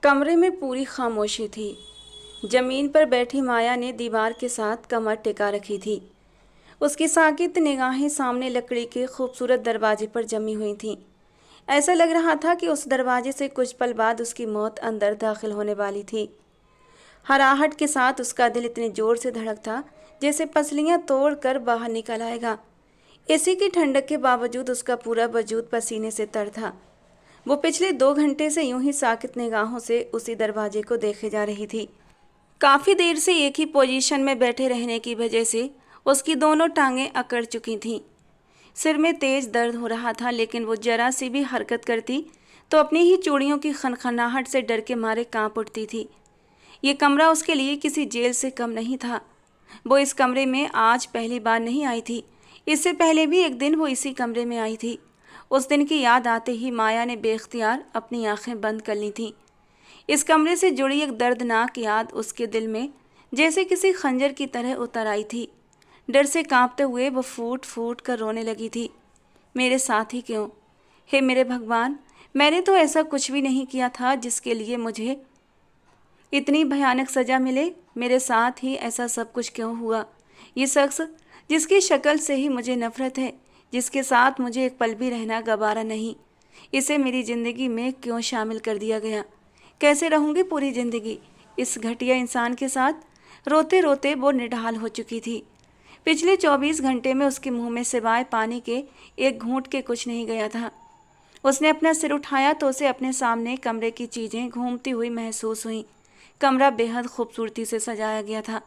कमरे में पूरी खामोशी थी। जमीन पर बैठी माया ने दीवार के साथ कमर टिका रखी थी। उसकी साकित निगाहें सामने लकड़ी के खूबसूरत दरवाजे पर जमी हुई थीं। ऐसा लग रहा था कि उस दरवाजे से कुछ पल बाद उसकी मौत अंदर दाखिल होने वाली थी। हराहट के साथ उसका दिल इतने जोर से धड़कता जैसे पसलियां तोड़कर बाहर निकल आएगा। एसी की ठंडक के बावजूद उसका पूरा वजूद पसीने से तर था। वो पिछले 2 घंटे से यूं ही साकित निगाहों से उसी दरवाजे को देखे जा रही थी। काफ़ी देर से एक ही पोजीशन में बैठे रहने की वजह से उसकी दोनों टांगें अकड़ चुकी थीं। सिर में तेज दर्द हो रहा था, लेकिन वो जरा सी भी हरकत करती तो अपनी ही चूड़ियों की खनखनाहट से डर के मारे कांप उठती थी। ये कमरा उसके लिए किसी जेल से कम नहीं था। वो इस कमरे में आज पहली बार नहीं आई थी। इससे पहले भी एक दिन वो इसी कमरे में आई थी। उस दिन की याद आते ही माया ने बेख्तियार अपनी आंखें बंद कर ली थीं। इस कमरे से जुड़ी एक दर्दनाक याद उसके दिल में जैसे किसी खंजर की तरह उतर आई थी। डर से कांपते हुए वो फूट फूट कर रोने लगी थी। मेरे साथ ही क्यों? हे मेरे भगवान, मैंने तो ऐसा कुछ भी नहीं किया था जिसके लिए मुझे इतनी भयानक सज़ा मिले। मेरे साथ ही ऐसा सब कुछ क्यों हुआ? ये शख्स जिसकी शक्ल से ही मुझे नफ़रत है, जिसके साथ मुझे एक पल भी रहना गवारा नहीं, इसे मेरी ज़िंदगी में क्यों शामिल कर दिया गया? कैसे रहूँगी पूरी ज़िंदगी इस घटिया इंसान के साथ? रोते रोते वो निढाल हो चुकी थी। पिछले 24 घंटे में उसके मुंह में सिवाय पानी के एक घूंट के कुछ नहीं गया था। उसने अपना सिर उठाया तो उसे अपने सामने कमरे की चीज़ें घूमती हुई महसूस हुई। कमरा बेहद खूबसूरती से सजाया गया था,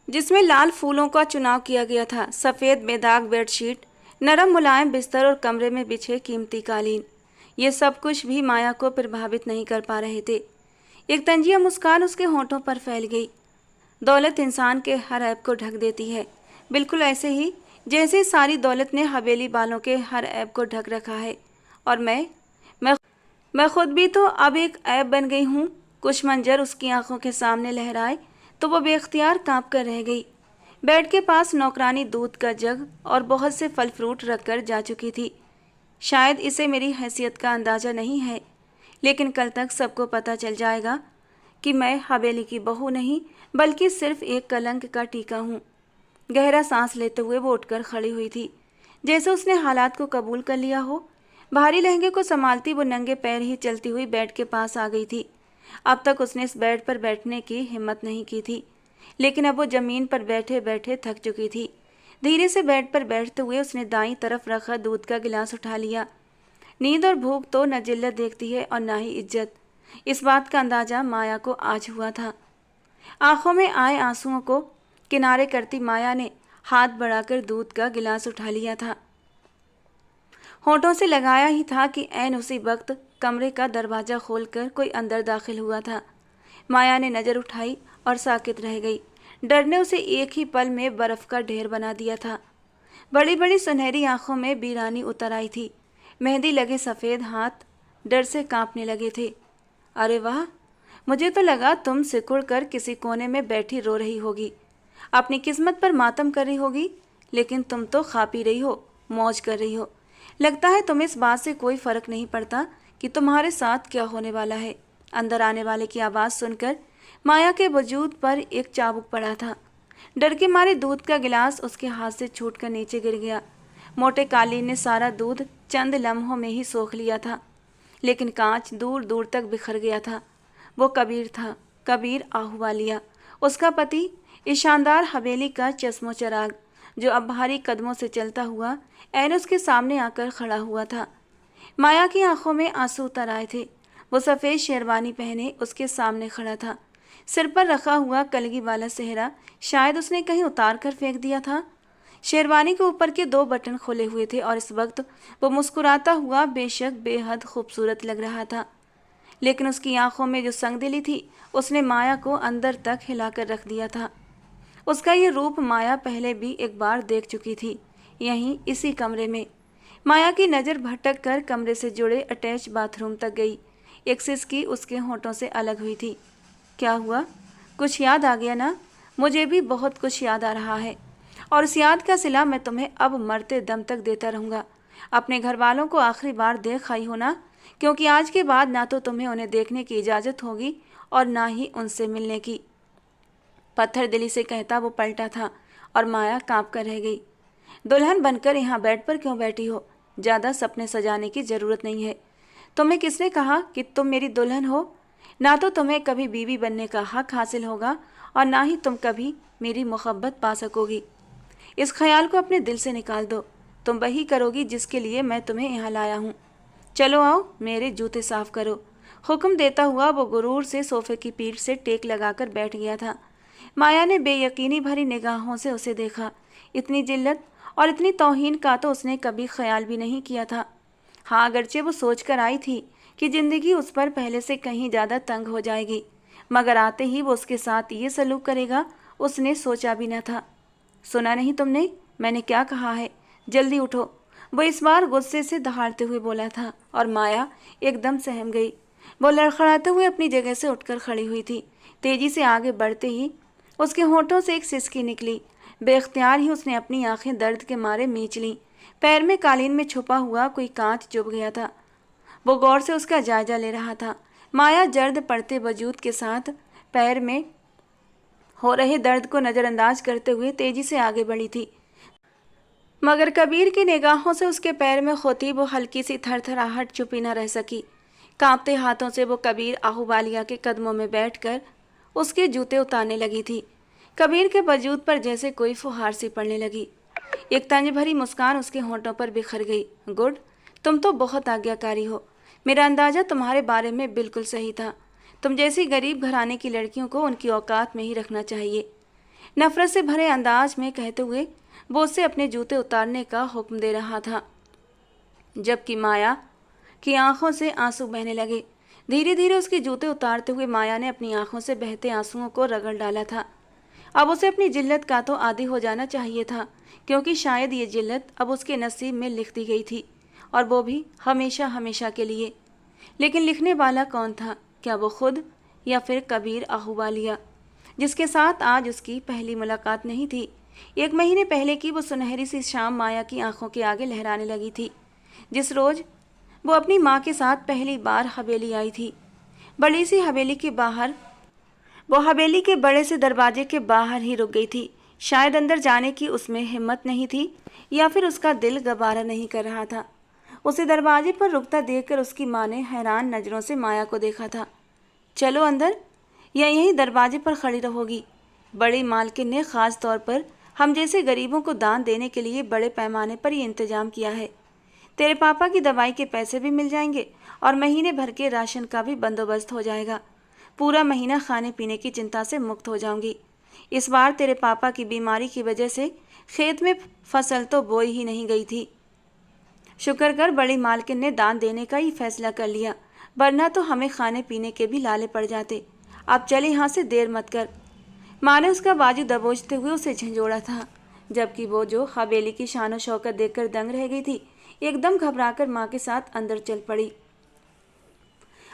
जिसमें लाल फूलों का चुनाव किया गया था। सफ़ेद बेदाग बेडशीट, नरम मुलायम बिस्तर और कमरे में बिछे कीमती कालीन, ये सब कुछ भी माया को प्रभावित नहीं कर पा रहे थे। एक तंजिया मुस्कान उसके होंठों पर फैल गई। दौलत इंसान के हर ऐब को ढक देती है, बिल्कुल ऐसे ही जैसे सारी दौलत ने हवेली वालों के हर ऐब को ढक रखा है। और मैं खुद भी तो अब एक ऐब बन गई हूँ। कुछ मंजर उसकी आंखों के सामने लहराए तो वो बेख्तियार कांप कर रह गई। बेड के पास नौकरानी दूध का जग और बहुत से फल फ्रूट रखकर जा चुकी थी। शायद इसे मेरी हैसियत का अंदाज़ा नहीं है, लेकिन कल तक सबको पता चल जाएगा कि मैं हवेली की बहू नहीं बल्कि सिर्फ एक कलंक का टीका हूँ। गहरा सांस लेते हुए वो उठकर खड़ी हुई थी, जैसे उसने हालात को कबूल कर लिया हो। भारी लहंगे को संभालती वो नंगे पैर ही चलती हुई बेड के पास आ गई थी। अब तक उसने इस बेड पर बैठने की हिम्मत नहीं की थी, लेकिन अब वो ज़मीन पर बैठे बैठे थक चुकी थी। धीरे से बेड पर बैठते हुए उसने दाईं तरफ रखा दूध का गिलास उठा लिया। नींद और भूख तो न जिल्लत देखती है और न ही इज्जत, इस बात का अंदाज़ा माया को आज हुआ था। आंखों में आए आंसुओं को किनारे करती माया ने हाथ बढ़ाकर दूध का गिलास उठा लिया था। होठों से लगाया ही था कि ऐन उसी वक्त कमरे का दरवाज़ा खोलकर कोई अंदर दाखिल हुआ था। माया ने नज़र उठाई और साकित रह गई। डर ने उसे एक ही पल में बर्फ़ का ढेर बना दिया था। बड़ी बड़ी सुनहरी आंखों में बीरानी उतर आई थी। मेहंदी लगे सफ़ेद हाथ डर से कांपने लगे थे। अरे वाह, मुझे तो लगा तुम सिकुड़ कर किसी कोने में बैठी रो रही होगी, अपनी किस्मत पर मातम कर रही होगी, लेकिन तुम तो खा पी रही हो, मौज कर रही हो। लगता है तुम्हें इस बात से कोई फ़र्क नहीं पड़ता कि तुम्हारे साथ क्या होने वाला है। अंदर आने वाले की आवाज़ सुनकर माया के वजूद पर एक चाबुक पड़ा था। डर के मारे दूध का गिलास उसके हाथ से छूटकर नीचे गिर गया। मोटे कालीन ने सारा दूध चंद लम्हों में ही सोख लिया था, लेकिन कांच दूर दूर तक बिखर गया था। वो कबीर था, कबीर आहूवालिया, उसका पति, इस शानदार हवेली का चश्मो चराग, जो अब भारी कदमों से चलता हुआ ऐन उसके सामने आकर खड़ा हुआ था। माया की आंखों में आंसू उतर आए थे। वो सफ़ेद शेरवानी पहने उसके सामने खड़ा था। सिर पर रखा हुआ कलगी वाला सेहरा शायद उसने कहीं उतार कर फेंक दिया था। शेरवानी के ऊपर के 2 बटन खुले हुए थे और इस वक्त वो मुस्कुराता हुआ बेशक बेहद खूबसूरत लग रहा था, लेकिन उसकी आंखों में जो संगदिली थी उसने माया को अंदर तक हिलाकर रख दिया था। उसका ये रूप माया पहले भी एक बार देख चुकी थी, यहीं इसी कमरे में। माया की नज़र भटक कर कमरे से जुड़े अटैच बाथरूम तक गई। एक सिसकी उसके होंठों से अलग हुई थी। क्या हुआ? कुछ याद आ गया ना? मुझे भी बहुत कुछ याद आ रहा है, और उस याद का सिला मैं तुम्हें अब मरते दम तक देता रहूँगा। अपने घर वालों को आखिरी बार देख आई हो ना? क्योंकि आज के बाद ना तो तुम्हें उन्हें देखने की इजाज़त होगी और ना ही उनसे मिलने की। पत्थर दिली से कहता वो पलटा था और माया काँप कर रह गई। दुल्हन बनकर यहाँ बेड पर क्यों बैठी हो? ज़्यादा सपने सजाने की ज़रूरत नहीं है। तुम्हें किसने कहा कि तुम मेरी दुल्हन हो? ना तो तुम्हें कभी बीवी बनने का हक हासिल होगा और ना ही तुम कभी मेरी मोहब्बत पा सकोगी। इस ख्याल को अपने दिल से निकाल दो। तुम वही करोगी जिसके लिए मैं तुम्हें यहाँ लाया हूँ। चलो आओ, मेरे जूते साफ करो। हुक्म देता हुआ वो गुरूर से सोफे की पीठ से टेक लगाकर बैठ गया था। माया ने बेयकीनी भरी निगाहों से उसे देखा। इतनी जिल्लत और इतनी तौहीन का तो उसने कभी ख्याल भी नहीं किया था। हाँ, अगरचे वो सोच कर आई थी कि ज़िंदगी उस पर पहले से कहीं ज़्यादा तंग हो जाएगी, मगर आते ही वो उसके साथ ये सलूक करेगा उसने सोचा भी न था। सुना नहीं तुमने मैंने क्या कहा है? जल्दी उठो, वो इस बार गुस्से से दहाड़ते हुए बोला था और माया एकदम सहम गई। वो लड़खड़ाते हुए अपनी जगह से उठकर खड़ी हुई थी। तेजी से आगे बढ़ते ही उसके होठों से एक सिसकी निकली। बेख्तियार ही उसने अपनी आंखें दर्द के मारे मींच लीं। पैर में कालीन में छुपा हुआ कोई कांच चुभ गया था। वो गौर से उसका जायजा ले रहा था। माया जर्द पड़ते वजूद के साथ पैर में हो रहे दर्द को नज़रअंदाज करते हुए तेजी से आगे बढ़ी थी, मगर कबीर की निगाहों से उसके पैर में होती वो हल्की सी थरथराहट छुपी न रह सकी। कांपते हाथों से वो कबीर आहूवालिया के कदमों में बैठकर उसके जूते उतारने लगी थी। कबीर के वजूद पर जैसे कोई फुहार सी पड़ने लगी। एक तंज भरी मुस्कान उसके होंठों पर बिखर गई। गुड, तुम तो बहुत आज्ञाकारी हो। मेरा अंदाज़ा तुम्हारे बारे में बिल्कुल सही था। तुम जैसी गरीब घराने की लड़कियों को उनकी औकात में ही रखना चाहिए। नफरत से भरे अंदाज में कहते हुए वो उससे अपने जूते उतारने का हुक्म दे रहा था, जबकि माया की आंखों से आंसू बहने लगे। धीरे धीरे उसके जूते उतारते हुए माया ने अपनी आंखों से बहते आंसुओं को रगड़ डाला था। अब उसे अपनी जिल्लत का तो आदी हो जाना चाहिए था, क्योंकि शायद ये जिल्लत अब उसके नसीब में लिख दी गई थी, और वो भी हमेशा हमेशा के लिए। लेकिन लिखने वाला कौन था? क्या वो खुद या फिर कबीर आहूवालिया, जिसके साथ आज उसकी पहली मुलाकात नहीं थी? 1 महीने पहले की वो सुनहरी सी शाम माया की आंखों के आगे लहराने लगी थी, जिस रोज़ वो अपनी माँ के साथ पहली बार हवेली आई थी। बड़ी सी हवेली के बाहर वो हवेली के बड़े से दरवाजे के बाहर ही रुक गई थी। शायद अंदर जाने की उसमें हिम्मत नहीं थी, या फिर उसका दिल गवारा नहीं कर रहा था। उसे दरवाजे पर रुकता देखकर उसकी माँ ने हैरान नज़रों से माया को देखा था। चलो अंदर, या यहीं दरवाजे पर खड़ी रहोगी? बड़ी मालकिन ने ख़ास तौर पर हम जैसे गरीबों को दान देने के लिए बड़े पैमाने पर ये इंतज़ाम किया है। तेरे पापा की दवाई के पैसे भी मिल जाएंगे और महीने भर के राशन का भी बंदोबस्त हो जाएगा। पूरा महीना खाने पीने की चिंता से मुक्त हो जाऊंगी। इस बार तेरे पापा की बीमारी की वजह से खेत में फसल तो बोई ही नहीं गई थी। शुक्र कर बड़ी मालकिन ने दान देने का ही फैसला कर लिया, वरना तो हमें खाने पीने के भी लाले पड़ जाते। अब चल यहाँ से, देर मत कर। माँ ने उसका बाजू दबोचते हुए उसे झंझोड़ा था, जबकि वो जो हवेली की शानो शौकत देखकर दंग रह गई थी, एकदम घबराकर माँ के साथ अंदर चल पड़ी।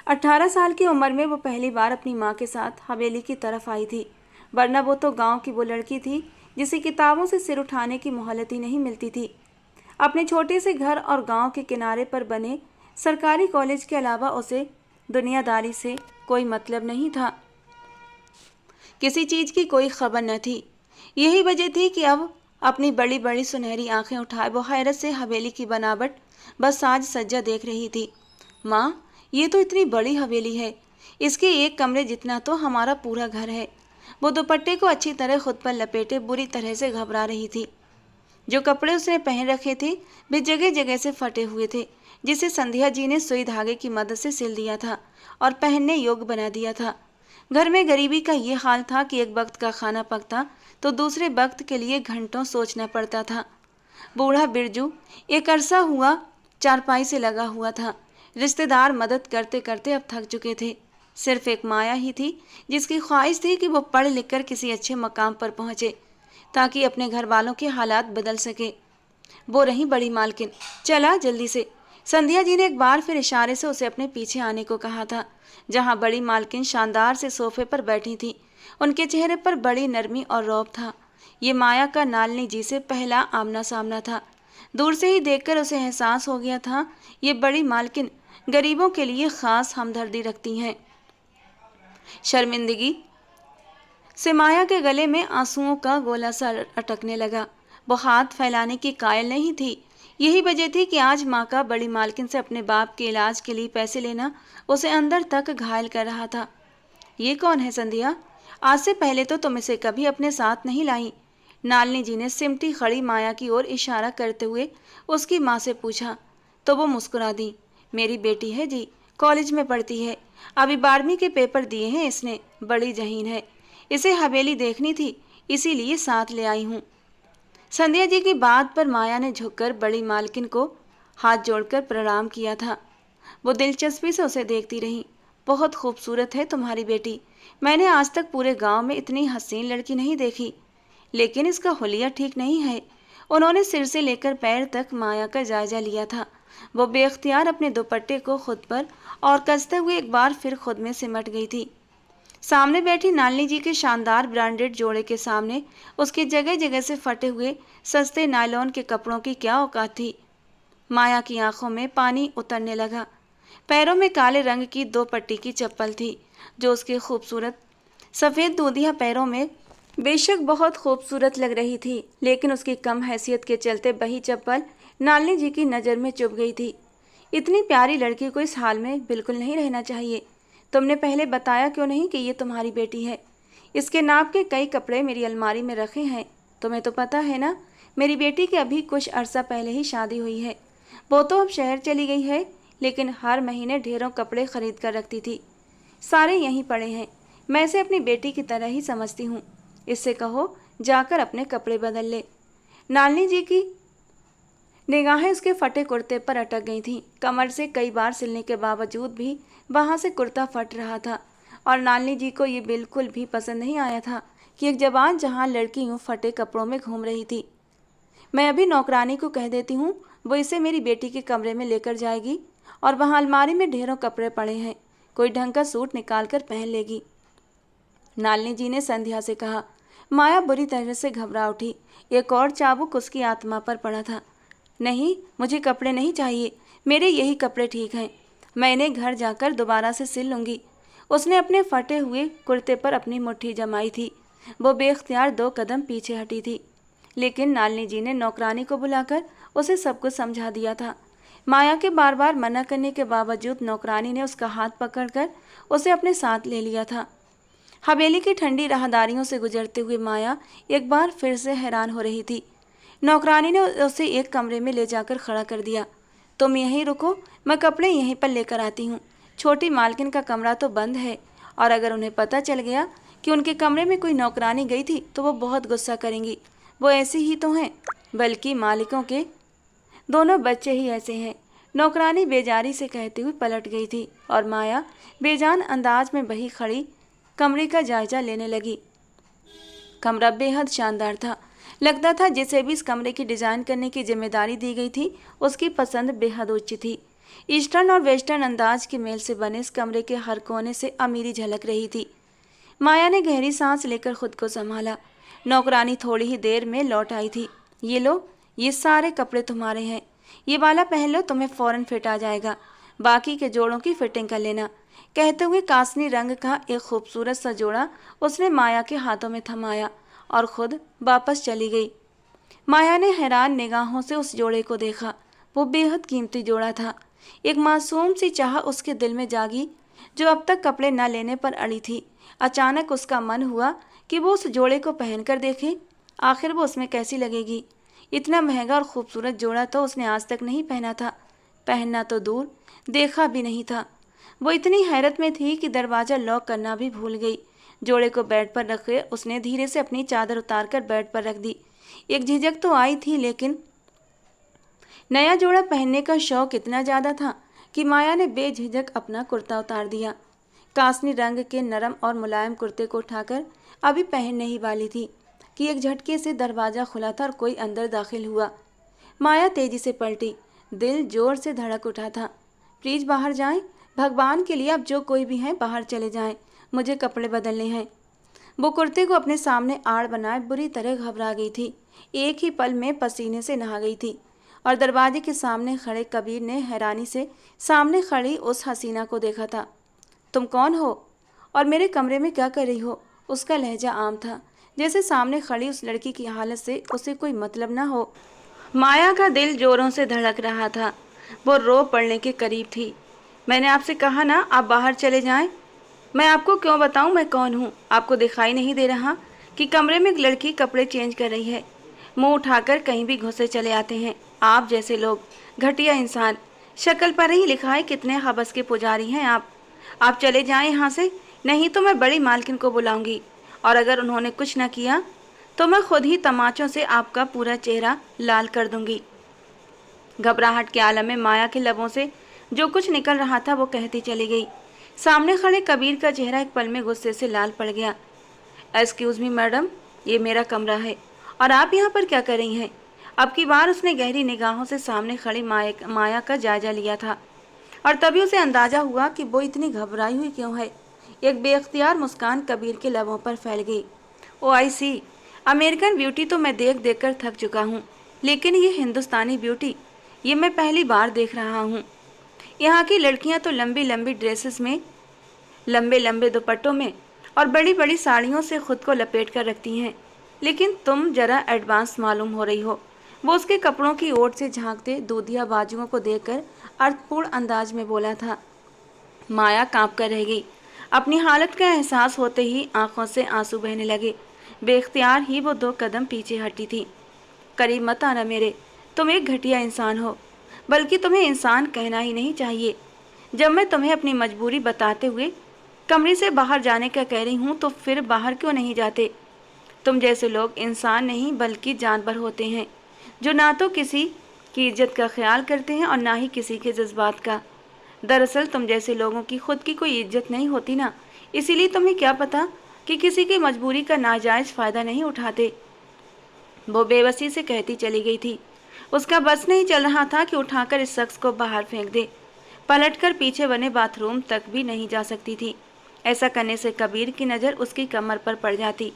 18 साल की उम्र में वो पहली बार अपनी माँ के साथ हवेली की तरफ आई थी, वरना वो तो गांव की वो लड़की थी जिसे किताबों से सिर उठाने की मोहलत ही नहीं मिलती थी। अपने छोटे से घर और गांव के किनारे पर बने सरकारी कॉलेज के अलावा उसे दुनियादारी से कोई मतलब नहीं था। किसी चीज़ की कोई खबर न थी। यही वजह थी कि अब अपनी बड़ी बड़ी सुनहरी आंखें उठाए वो हैरत से हवेली की बनावट, बस साज सज्जा देख रही थी। माँ, ये तो इतनी बड़ी हवेली है, इसके एक कमरे जितना तो हमारा पूरा घर है। वो दुपट्टे को अच्छी तरह खुद पर लपेटे बुरी तरह से घबरा रही थी। जो कपड़े उसने पहन रखे थे वे जगह जगह से फटे हुए थे, जिसे संध्या जी ने सुई धागे की मदद से सिल दिया था और पहनने योग्य बना दिया था। घर में गरीबी का ये हाल था कि एक वक्त का खाना पकता तो दूसरे वक्त के लिए घंटों सोचना पड़ता था। बूढ़ा बिरजू एक अरसा हुआ चारपाई से लगा हुआ था। रिश्तेदार मदद करते करते अब थक चुके थे। सिर्फ एक माया ही थी जिसकी ख्वाहिश थी कि वो पढ़ लिख कर किसी अच्छे मकाम पर पहुँचे, ताकि अपने घर वालों के हालात बदल सके। वो रही बड़ी मालकिन। चला जल्दी से, संध्या जी ने एक बार फिर इशारे से उसे अपने पीछे आने को कहा था, जहाँ बड़ी मालकिन शानदार से सोफे पर बैठी थी। उनके चेहरे पर बड़ी नरमी और रौब था। ये माया का नालनी जी से पहला आमना सामना था। दूर से ही देखकर उसे एहसास हो गया था ये बड़ी मालकिन गरीबों के लिए खास हमदर्दी रखती हैं। शर्मिंदगी से माया के गले में आंसुओं का गोला सा अटकने लगा। वो हाथ फैलाने की कायल नहीं थी। यही वजह थी कि आज माँ का बड़ी मालकिन से अपने बाप के इलाज के लिए पैसे लेना उसे अंदर तक घायल कर रहा था। ये कौन है संध्या? आज से पहले तो तुम इसे कभी अपने साथ नहीं लाई। नालनी जी ने सिमटी खड़ी माया की ओर इशारा करते हुए उसकी माँ से पूछा तो वो मुस्कुरा दी। मेरी बेटी है जी, कॉलेज में पढ़ती है, अभी 12वीं के पेपर दिए हैं इसने, बड़ी जहीन है, इसे हवेली देखनी थी, इसीलिए साथ ले आई हूँ। संध्या जी की बात पर माया ने झुककर बड़ी मालकिन को हाथ जोड़कर प्रणाम किया था। वो दिलचस्पी से उसे देखती रही। बहुत खूबसूरत है तुम्हारी बेटी, मैंने आज तक पूरे गांव में इतनी हसीन लड़की नहीं देखी, लेकिन इसका हुलिया ठीक नहीं है। उन्होंने सिर से लेकर पैर तक माया का जायजा लिया था। वो बेख्तियार अपने दुपट्टे को खुद पर और कसते हुए एक बार फिर खुद में सिमट गई थी। सामने बैठी नालनी जी के शानदार ब्रांडेड जोड़े के सामने उसकी जगह जगह से फटे हुए सस्ते नायलॉन के कपड़ों की क्या औकात थी। माया की आंखों में पानी उतरने लगा। पैरों में काले रंग की 2 पट्टी की चप्पल थी जो उसके खूबसूरत सफ़ेद दूधिया पैरों में बेशक बहुत खूबसूरत लग रही थी, लेकिन उसकी कम हैसियत के चलते वही चप्पल नालनी जी की नज़र में चुभ गई थी। इतनी प्यारी लड़की को इस हाल में बिल्कुल नहीं रहना चाहिए। तुमने पहले बताया क्यों नहीं कि ये तुम्हारी बेटी है? इसके नाप के कई कपड़े मेरी अलमारी में रखे हैं। तुम्हें तो पता है ना, मेरी बेटी की अभी कुछ अरसा पहले ही शादी हुई है। वो तो अब शहर चली गई है, लेकिन हर महीने ढेरों कपड़े खरीद कर रखती थी। सारे यहीं पड़े हैं। मैं इसे अपनी बेटी की तरह ही समझती हूँ। इससे कहो जाकर अपने कपड़े बदल ले। नालनी जी की निगाहें उसके फटे कुर्ते पर अटक गई थीं। कमर से कई बार सिलने के बावजूद भी वहाँ से कुर्ता फट रहा था और नालनी जी को ये बिल्कुल भी पसंद नहीं आया था कि एक जवान जहाँ लड़की यूँ फटे कपड़ों में घूम रही थी। मैं अभी नौकरानी को कह देती हूँ, वो इसे मेरी बेटी के कमरे में लेकर जाएगी और वहाँ अलमारी में ढेरों कपड़े पड़े हैं, कोई ढंग का सूट निकाल कर पहन लेगी। नालनी जी ने संध्या से कहा। माया बुरी तरह से घबरा उठी। एक और चाबुक उसकी आत्मा पर पड़ा था। नहीं, मुझे कपड़े नहीं चाहिए, मेरे यही कपड़े ठीक हैं, मैं इन्हें घर जाकर दोबारा से सिल लूँगी। उसने अपने फटे हुए कुर्ते पर अपनी मुट्ठी जमाई थी। वो बेख्तियार 2 कदम पीछे हटी थी, लेकिन नालनी जी ने नौकरानी को बुलाकर उसे सब कुछ समझा दिया था। माया के बार बार मना करने के बावजूद नौकरानी ने उसका हाथ पकड़कर उसे अपने साथ ले लिया था। हवेली की ठंडी राहदारियों से गुजरते हुए माया एक बार फिर से हैरान हो रही थी। नौकरानी ने उसे एक कमरे में ले जाकर खड़ा कर दिया। तुम यहीं रुको, मैं कपड़े यहीं पर लेकर आती हूँ। छोटी मालकिन का कमरा तो बंद है, और अगर उन्हें पता चल गया कि उनके कमरे में कोई नौकरानी गई थी तो वो बहुत गुस्सा करेंगी। वो ऐसी ही तो हैं, बल्कि मालिकों के दोनों बच्चे ही ऐसे हैं। नौकरानी बेजारी से कहती हुई पलट गई थी और माया बेजान अंदाज में वही खड़ी कमरे का जायजा लेने लगी। कमरा बेहद शानदार था। लगता था जिसे भी इस कमरे की डिज़ाइन करने की जिम्मेदारी दी गई थी उसकी पसंद बेहद उच्च थी। ईस्टर्न और वेस्टर्न अंदाज के मेल से बने इस कमरे के हर कोने से अमीरी झलक रही थी। माया ने गहरी सांस लेकर खुद को संभाला। नौकरानी थोड़ी ही देर में लौट आई थी। ये लो, ये सारे कपड़े तुम्हारे हैं, ये वाला पहन लो, तुम्हें फ़ौरन फिट आ जाएगा, बाकी के जोड़ों की फिटिंग कर लेना। कहते हुए कासनी रंग का एक खूबसूरत सा जोड़ा उसने माया के हाथों में थमाया और खुद वापस चली गई। माया ने हैरान निगाहों से उस जोड़े को देखा। वो बेहद कीमती जोड़ा था। एक मासूम सी चाह उसके दिल में जागी जो अब तक कपड़े न लेने पर अड़ी थी। अचानक उसका मन हुआ कि वो उस जोड़े को पहनकर देखे, आखिर वो उसमें कैसी लगेगी। इतना महंगा और खूबसूरत जोड़ा तो उसने आज तक नहीं पहना था। पहनना तो दूर, देखा भी नहीं था। वो इतनी हैरत में थी कि दरवाज़ा लॉक करना भी भूल गई। जोड़े को बेड पर रखे उसने धीरे से अपनी चादर उतारकर बेड पर रख दी। एक झिझक तो आई थी, लेकिन नया जोड़ा पहनने का शौक इतना ज़्यादा था कि माया ने बेझिझक अपना कुर्ता उतार दिया। कासनी रंग के नरम और मुलायम कुर्ते को उठाकर अभी पहनने ही वाली थी कि एक झटके से दरवाज़ा खुला था और कोई अंदर दाखिल हुआ। माया तेजी से पलटी। दिल जोर से धड़क उठा था। प्लीज़ बाहर जाएं, भगवान के लिए आप जो कोई भी हैं बाहर चले जाएं, मुझे कपड़े बदलने हैं। वो कुर्ते को अपने सामने आड़ बनाए बुरी तरह घबरा गई थी। एक ही पल में पसीने से नहा गई थी और दरवाजे के सामने खड़े कबीर ने हैरानी से सामने खड़ी उस हसीना को देखा था। तुम कौन हो और मेरे कमरे में क्या कर रही हो? उसका लहजा आम था, जैसे सामने खड़ी उस लड़की की हालत से उसे कोई मतलब ना हो। माया का दिल जोरों से धड़क रहा था, वो रो पड़ने के करीब थी। मैंने आपसे कहा ना आप बाहर चले जाएं। मैं आपको क्यों बताऊं मैं कौन हूं? आपको दिखाई नहीं दे रहा कि कमरे में एक लड़की कपड़े चेंज कर रही है? मुंह उठाकर कहीं भी घुसे चले आते हैं आप जैसे लोग, घटिया इंसान। शक्ल पर ही लिखा है कितने हवस के पुजारी हैं आप चले जाएं यहाँ से, नहीं तो मैं बड़ी मालकिन को बुलाऊंगी, और अगर उन्होंने कुछ न किया तो मैं खुद ही तमाचों से आपका पूरा चेहरा लाल कर दूंगी। घबराहट के आलम में माया के लबों से जो कुछ निकल रहा था वो कहती चली गई। सामने खड़े कबीर का चेहरा एक पल में गुस्से से लाल पड़ गया। एक्सक्यूज मी मैडम, ये मेरा कमरा है और आप यहाँ पर क्या कर रही हैं? अब की बार उसने गहरी निगाहों से सामने खड़ी माया का जायजा लिया था, और तभी उसे अंदाजा हुआ कि वो इतनी घबराई हुई क्यों है। एक बेख्तियार मुस्कान कबीर के लबों पर फैल गई। ओ आई सी, अमेरिकन ब्यूटी तो मैं देख देख कर थक चुका हूँ, लेकिन ये हिंदुस्तानी ब्यूटी, ये मैं पहली बार देख रहा हूँ। यहाँ की लड़कियाँ तो लंबी लंबी ड्रेसेस में, लंबे लंबे दुपट्टों में और बड़ी बड़ी साड़ियों से खुद को लपेट कर रखती हैं, लेकिन तुम जरा एडवांस मालूम हो रही हो। वो उसके कपड़ों की ओर से झांकते दूधिया बाजुओं को देखकर अर्थपूर्ण अंदाज में बोला था। माया कांप कर रह गई। अपनी हालत का एहसास होते ही आंखों से आंसू बहने लगे। बेख्तियार ही वो 2 कदम पीछे हटी थी। करीब मत आना मेरे, तुम एक घटिया इंसान हो, बल्कि तुम्हें इंसान कहना ही नहीं चाहिए। जब मैं तुम्हें अपनी मजबूरी बताते हुए कमरे से बाहर जाने का कह रही हूँ तो फिर बाहर क्यों नहीं जाते? तुम जैसे लोग इंसान नहीं बल्कि जानवर होते हैं, जो ना तो किसी की इज्जत का ख्याल करते हैं और ना ही किसी के जज्बात का। दरअसल तुम जैसे लोगों की खुद की कोई इज्जत नहीं होती ना, इसीलिए तुम्हें क्या पता कि किसी की मजबूरी का नाजायज़ फ़ायदा नहीं उठाते। वो बेबसी से कहती चली गई थी। उसका बस नहीं चल रहा था कि उठाकर इस शख्स को बाहर फेंक दे। पलटकर पीछे बने बाथरूम तक भी नहीं जा सकती थी। ऐसा करने से कबीर की नज़र उसकी कमर पर पड़ जाती।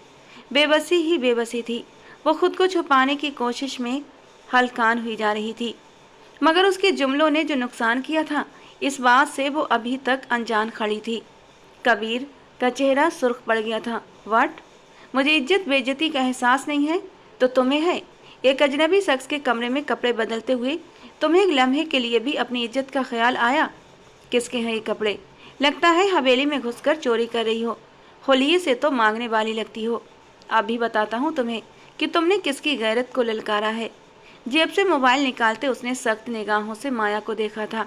बेबसी ही बेबसी थी। वो खुद को छुपाने की कोशिश में हलकान हुई जा रही थी, मगर उसके जुमलों ने जो नुकसान किया था, इस बात से वो अभी तक अनजान खड़ी थी। कबीर का चेहरा सुर्ख पड़ गया था। व्हाट? मुझे इज्जत बेइज्जती का एहसास नहीं है तो तुम्हें है? एक अजनबी शख्स के कमरे में कपड़े बदलते हुए तुम्हें एक लम्हे के लिए भी अपनी इज्जत का ख्याल आया? किसके हैं ये कपड़े? लगता है हवेली में घुसकर चोरी कर रही हो। होलिये से तो मांगने वाली लगती हो। अभी बताता हूँ तुम्हें कि तुमने किसकी गैरत को ललकारा है। जेब से मोबाइल निकालते उसने सख्त निगाहों से माया को देखा था।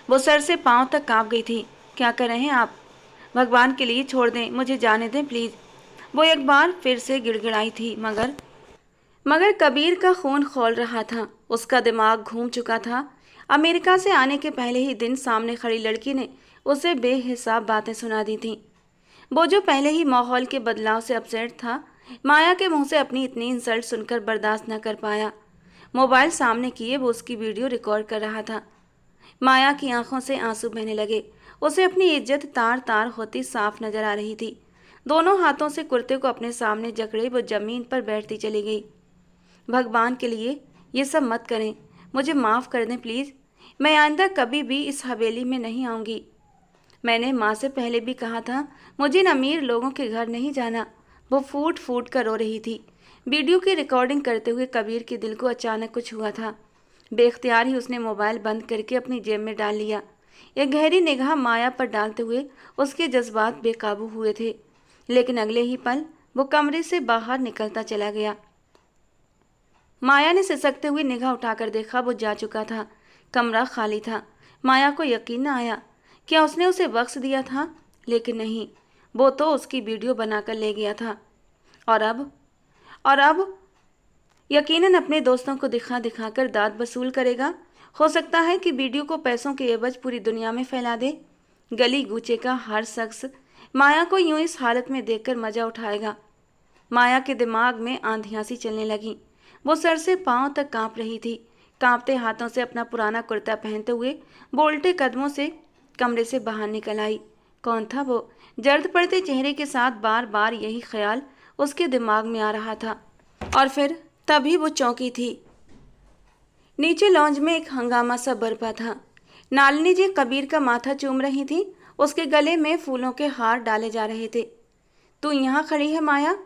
वो सर से पांव तक कांप गई थी। क्या कर रहे हैं आप? भगवान के लिए छोड़ दें, मुझे जाने दें प्लीज़। वो एक बार फिर से गिड़गिड़ाई थी, मगर कबीर का खून खौल रहा था। उसका दिमाग घूम चुका था। अमेरिका से आने के पहले ही दिन सामने खड़ी लड़की ने उसे बेहिसाब बातें सुना दी थीं। वो जो पहले ही माहौल के बदलाव से अपसेट था, माया के मुंह से अपनी इतनी इंसल्ट सुनकर बर्दाश्त न कर पाया। मोबाइल सामने किए वो उसकी वीडियो रिकॉर्ड कर रहा था। माया की आंखों से आंसू बहने लगे। उसे अपनी इज्जत तार तार होती साफ नजर आ रही थी। दोनों हाथों से कुर्ते को अपने सामने जकड़े वो जमीन पर बैठती चली गई। भगवान के लिए ये सब मत करें, मुझे माफ़ कर दें प्लीज़। मैं आइंदा कभी भी इस हवेली में नहीं आऊँगी। मैंने माँ से पहले भी कहा था मुझे इन अमीर लोगों के घर नहीं जाना। वो फूट फूट कर रो रही थी। वीडियो की रिकॉर्डिंग करते हुए कबीर के दिल को अचानक कुछ हुआ था। बेख्तियार ही उसने मोबाइल बंद करके अपनी जेब में डाल लिया। एक गहरी निगाह माया पर डालते हुए उसके जज्बात बेकाबू हुए थे, लेकिन अगले ही पल वो कमरे से बाहर निकलता चला गया। माया ने सिसकते हुए निगाह उठाकर देखा, वो जा चुका था। कमरा खाली था। माया को यकीन न आया। क्या उसने उसे बख्श दिया था? लेकिन नहीं, वो तो उसकी वीडियो बनाकर ले गया था। और अब यकीनन अपने दोस्तों को दिखा दिखाकर दाद वसूल करेगा। हो सकता है कि वीडियो को पैसों के एवज पूरी दुनिया में फैला दे। गली गूचे का हर शख्स माया को यूं इस हालत में देखकर मजा उठाएगा। माया के दिमाग में आंधियां सी चलने लगी। वो सर से पांव तक कांप रही थी। कांपते हाथों से अपना पुराना कुर्ता पहनते हुए बोलते कदमों से कमरे से बाहर निकल आई। कौन था वो? जर्द पड़ते चेहरे के साथ बार बार यही ख्याल उसके दिमाग में आ रहा था। और फिर तभी वो चौंकी थी। नीचे लॉन्ज में एक हंगामा सा बरपा था। नालिनी जी कबीर का माथा चूम रही थी, उसके गले में फूलों के हार डाले जा रहे थे। तू यहाँ खड़ी है माया?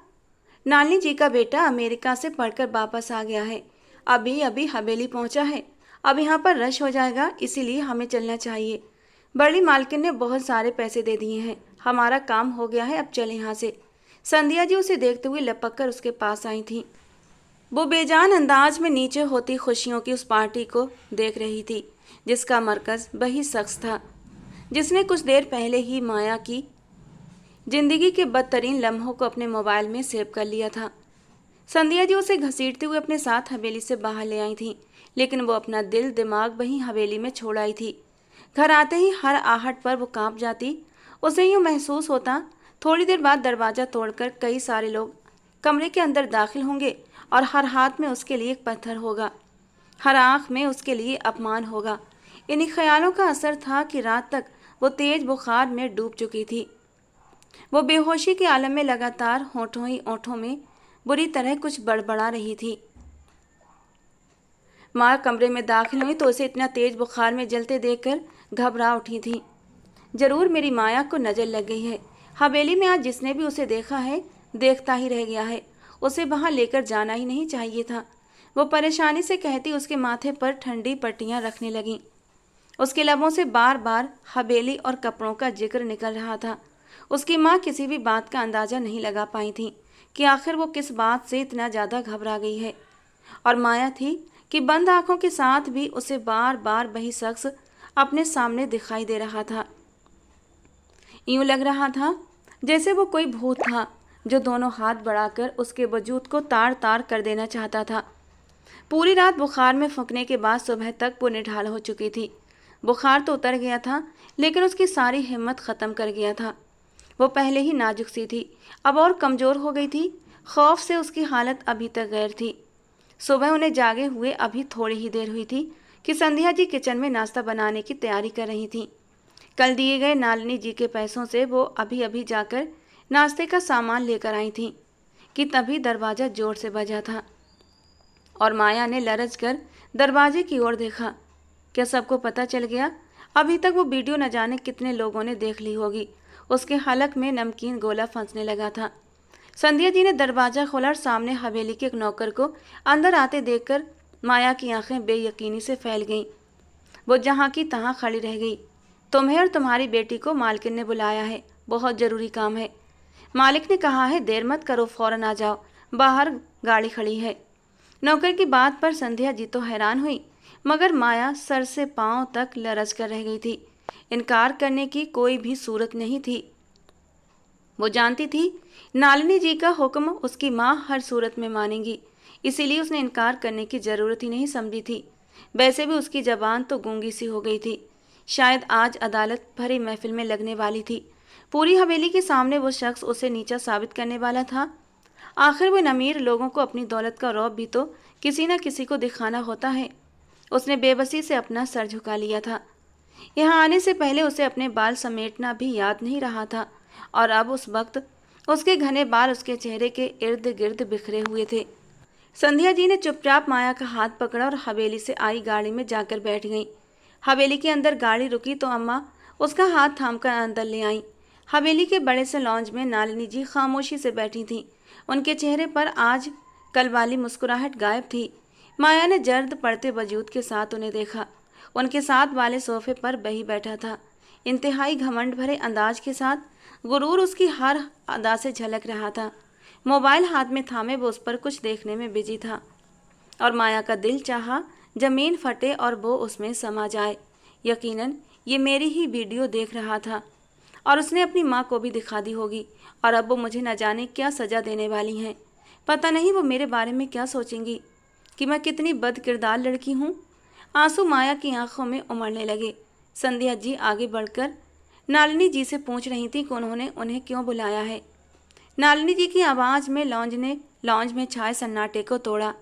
नालिनी जी का बेटा अमेरिका से पढ़कर वापस आ गया है, अभी अभी हवेली पहुंचा है। अब यहाँ पर रश हो जाएगा, इसीलिए हमें चलना चाहिए। बड़ी मालकिन ने बहुत सारे पैसे दे दिए हैं, हमारा काम हो गया है, अब चले यहाँ से। संध्या जी उसे देखते हुए लपक कर उसके पास आई थी। वो बेजान अंदाज में नीचे होती खुशियों की उस पार्टी को देख रही थी जिसका मरकज वही शख्स था जिसने कुछ देर पहले ही माया की जिंदगी के बदतरीन लम्हों को अपने मोबाइल में सेव कर लिया था। संध्या जी उसे घसीटते हुए अपने साथ हवेली से बाहर ले आई थी, लेकिन वो अपना दिल दिमाग वहीं हवेली में छोड़ आई थी। घर आते ही हर आहट पर वो कांप जाती। उसे यूँ महसूस होता थोड़ी देर बाद दरवाज़ा तोड़कर कई सारे लोग कमरे के अंदर दाखिल होंगे और हर हाथ में उसके लिए एक पत्थर होगा, हर आँख में उसके लिए अपमान होगा। इन्हीं ख्यालों का असर था कि रात तक वो तेज बुखार में डूब चुकी थी। वो बेहोशी के आलम में लगातार होठों ही ओठों में बुरी तरह कुछ बड़बड़ा रही थी। माँ कमरे में दाखिल हुई तो उसे इतना तेज बुखार में जलते देखकर घबरा उठी थी। जरूर मेरी माया को नज़र लग गई है। हवेली में आज जिसने भी उसे देखा है देखता ही रह गया है, उसे वहां लेकर जाना ही नहीं चाहिए था। वो परेशानी से कहती उसके माथे पर ठंडी पट्टियां रखने लगीं। उसके लबों से बार बार हवेली और कपड़ों का जिक्र निकल रहा था। उसकी माँ किसी भी बात का अंदाज़ा नहीं लगा पाई थी कि आखिर वो किस बात से इतना ज़्यादा घबरा गई है। और माया थी कि बंद आंखों के साथ भी उसे बार बार वही शख्स अपने सामने दिखाई दे रहा था। यूँ लग रहा था जैसे वो कोई भूत था जो दोनों हाथ बढ़ाकर उसके वजूद को तार तार कर देना चाहता था। पूरी रात बुखार में फूंकने के बाद सुबह तक वो निढाल हो चुकी थी। बुखार तो उतर गया था, लेकिन उसकी सारी हिम्मत ख़त्म कर गया था। वो पहले ही नाजुक सी थी, अब और कमज़ोर हो गई थी। खौफ से उसकी हालत अभी तक गैर थी। सुबह उन्हें जागे हुए अभी थोड़ी ही देर हुई थी कि संध्या जी किचन में नाश्ता बनाने की तैयारी कर रही थी। कल दिए गए नालिनी जी के पैसों से वो अभी अभी जाकर नाश्ते का सामान लेकर आई थी कि तभी दरवाज़ा जोर से बजा था और माया ने लरज कर दरवाजे की ओर देखा। क्या सबको पता चल गया? अभी तक वो वीडियो न जाने कितने लोगों ने देख ली होगी। उसके हलक में नमकीन गोला फंसने लगा था। संध्या जी ने दरवाज़ा खोला और सामने हवेली के एक नौकर को अंदर आते देखकर माया की आंखें बेयकीनी से फैल गईं। वो जहाँ की तहाँ खड़ी रह गई। तुम्हें और तुम्हारी बेटी को मालकिन ने बुलाया है, बहुत ज़रूरी काम है। मालिक ने कहा है देर मत करो, फ़ौरन आ जाओ, बाहर गाड़ी खड़ी है। नौकर की बात पर संध्या जी तो हैरान हुई, मगर माया सर से पांव तक लरज कर रह गई थी। इनकार करने की कोई भी सूरत नहीं थी। वो जानती थी नालिनी जी का हुक्म उसकी माँ हर सूरत में मानेंगी, इसीलिए उसने इनकार करने की ज़रूरत ही नहीं समझी थी। वैसे भी उसकी ज़बान तो गूंगी सी हो गई थी। शायद आज अदालत भरी महफिल में लगने वाली थी। पूरी हवेली के सामने वो शख्स उसे नीचा साबित करने वाला था। आखिर वो इन अमीर लोगों को अपनी दौलत का रौब भी तो किसी न किसी को दिखाना होता है। उसने बेबसी से अपना सर झुका लिया था। यहाँ आने से पहले उसे अपने बाल समेटना भी याद नहीं रहा था और अब उस वक्त उसके घने बाल उसके चेहरे के इर्द गिर्द बिखरे हुए थे। संध्या जी ने चुपचाप माया का हाथ पकड़ा और हवेली से आई गाड़ी में जाकर बैठ गई। हवेली के अंदर गाड़ी रुकी तो अम्मा उसका हाथ थामकर अंदर ले आई। हवेली के बड़े से लॉन्ज में नालिनी जी खामोशी से बैठी थीं। उनके चेहरे पर आज कल वाली मुस्कुराहट गायब थी। माया ने जर्द पड़ते वजूद के साथ उन्हें देखा। उनके साथ वाले सोफे पर वही बैठा था। इंतहाई घमंड भरे अंदाज के साथ गुरूर उसकी हर अदा से झलक रहा था। मोबाइल हाथ में थामे वो उस पर कुछ देखने में बिजी था और माया का दिल चाहा जमीन फटे और वो उसमें समा जाए। यकीनन ये मेरी ही वीडियो देख रहा था और उसने अपनी माँ को भी दिखा दी होगी और अब वो मुझे न जाने क्या सज़ा देने वाली हैं। पता नहीं वो मेरे बारे में क्या सोचेंगी कि मैं कितनी बदकिरदार लड़की हूँ। आंसू माया की आंखों में उमड़ने लगे। संध्या जी आगे बढ़कर नालिनी जी से पूछ रही थी कि उन्होंने उन्हें क्यों बुलाया है। नालिनी जी की आवाज़ में लॉन्ज में छाए सन्नाटे को तोड़ा।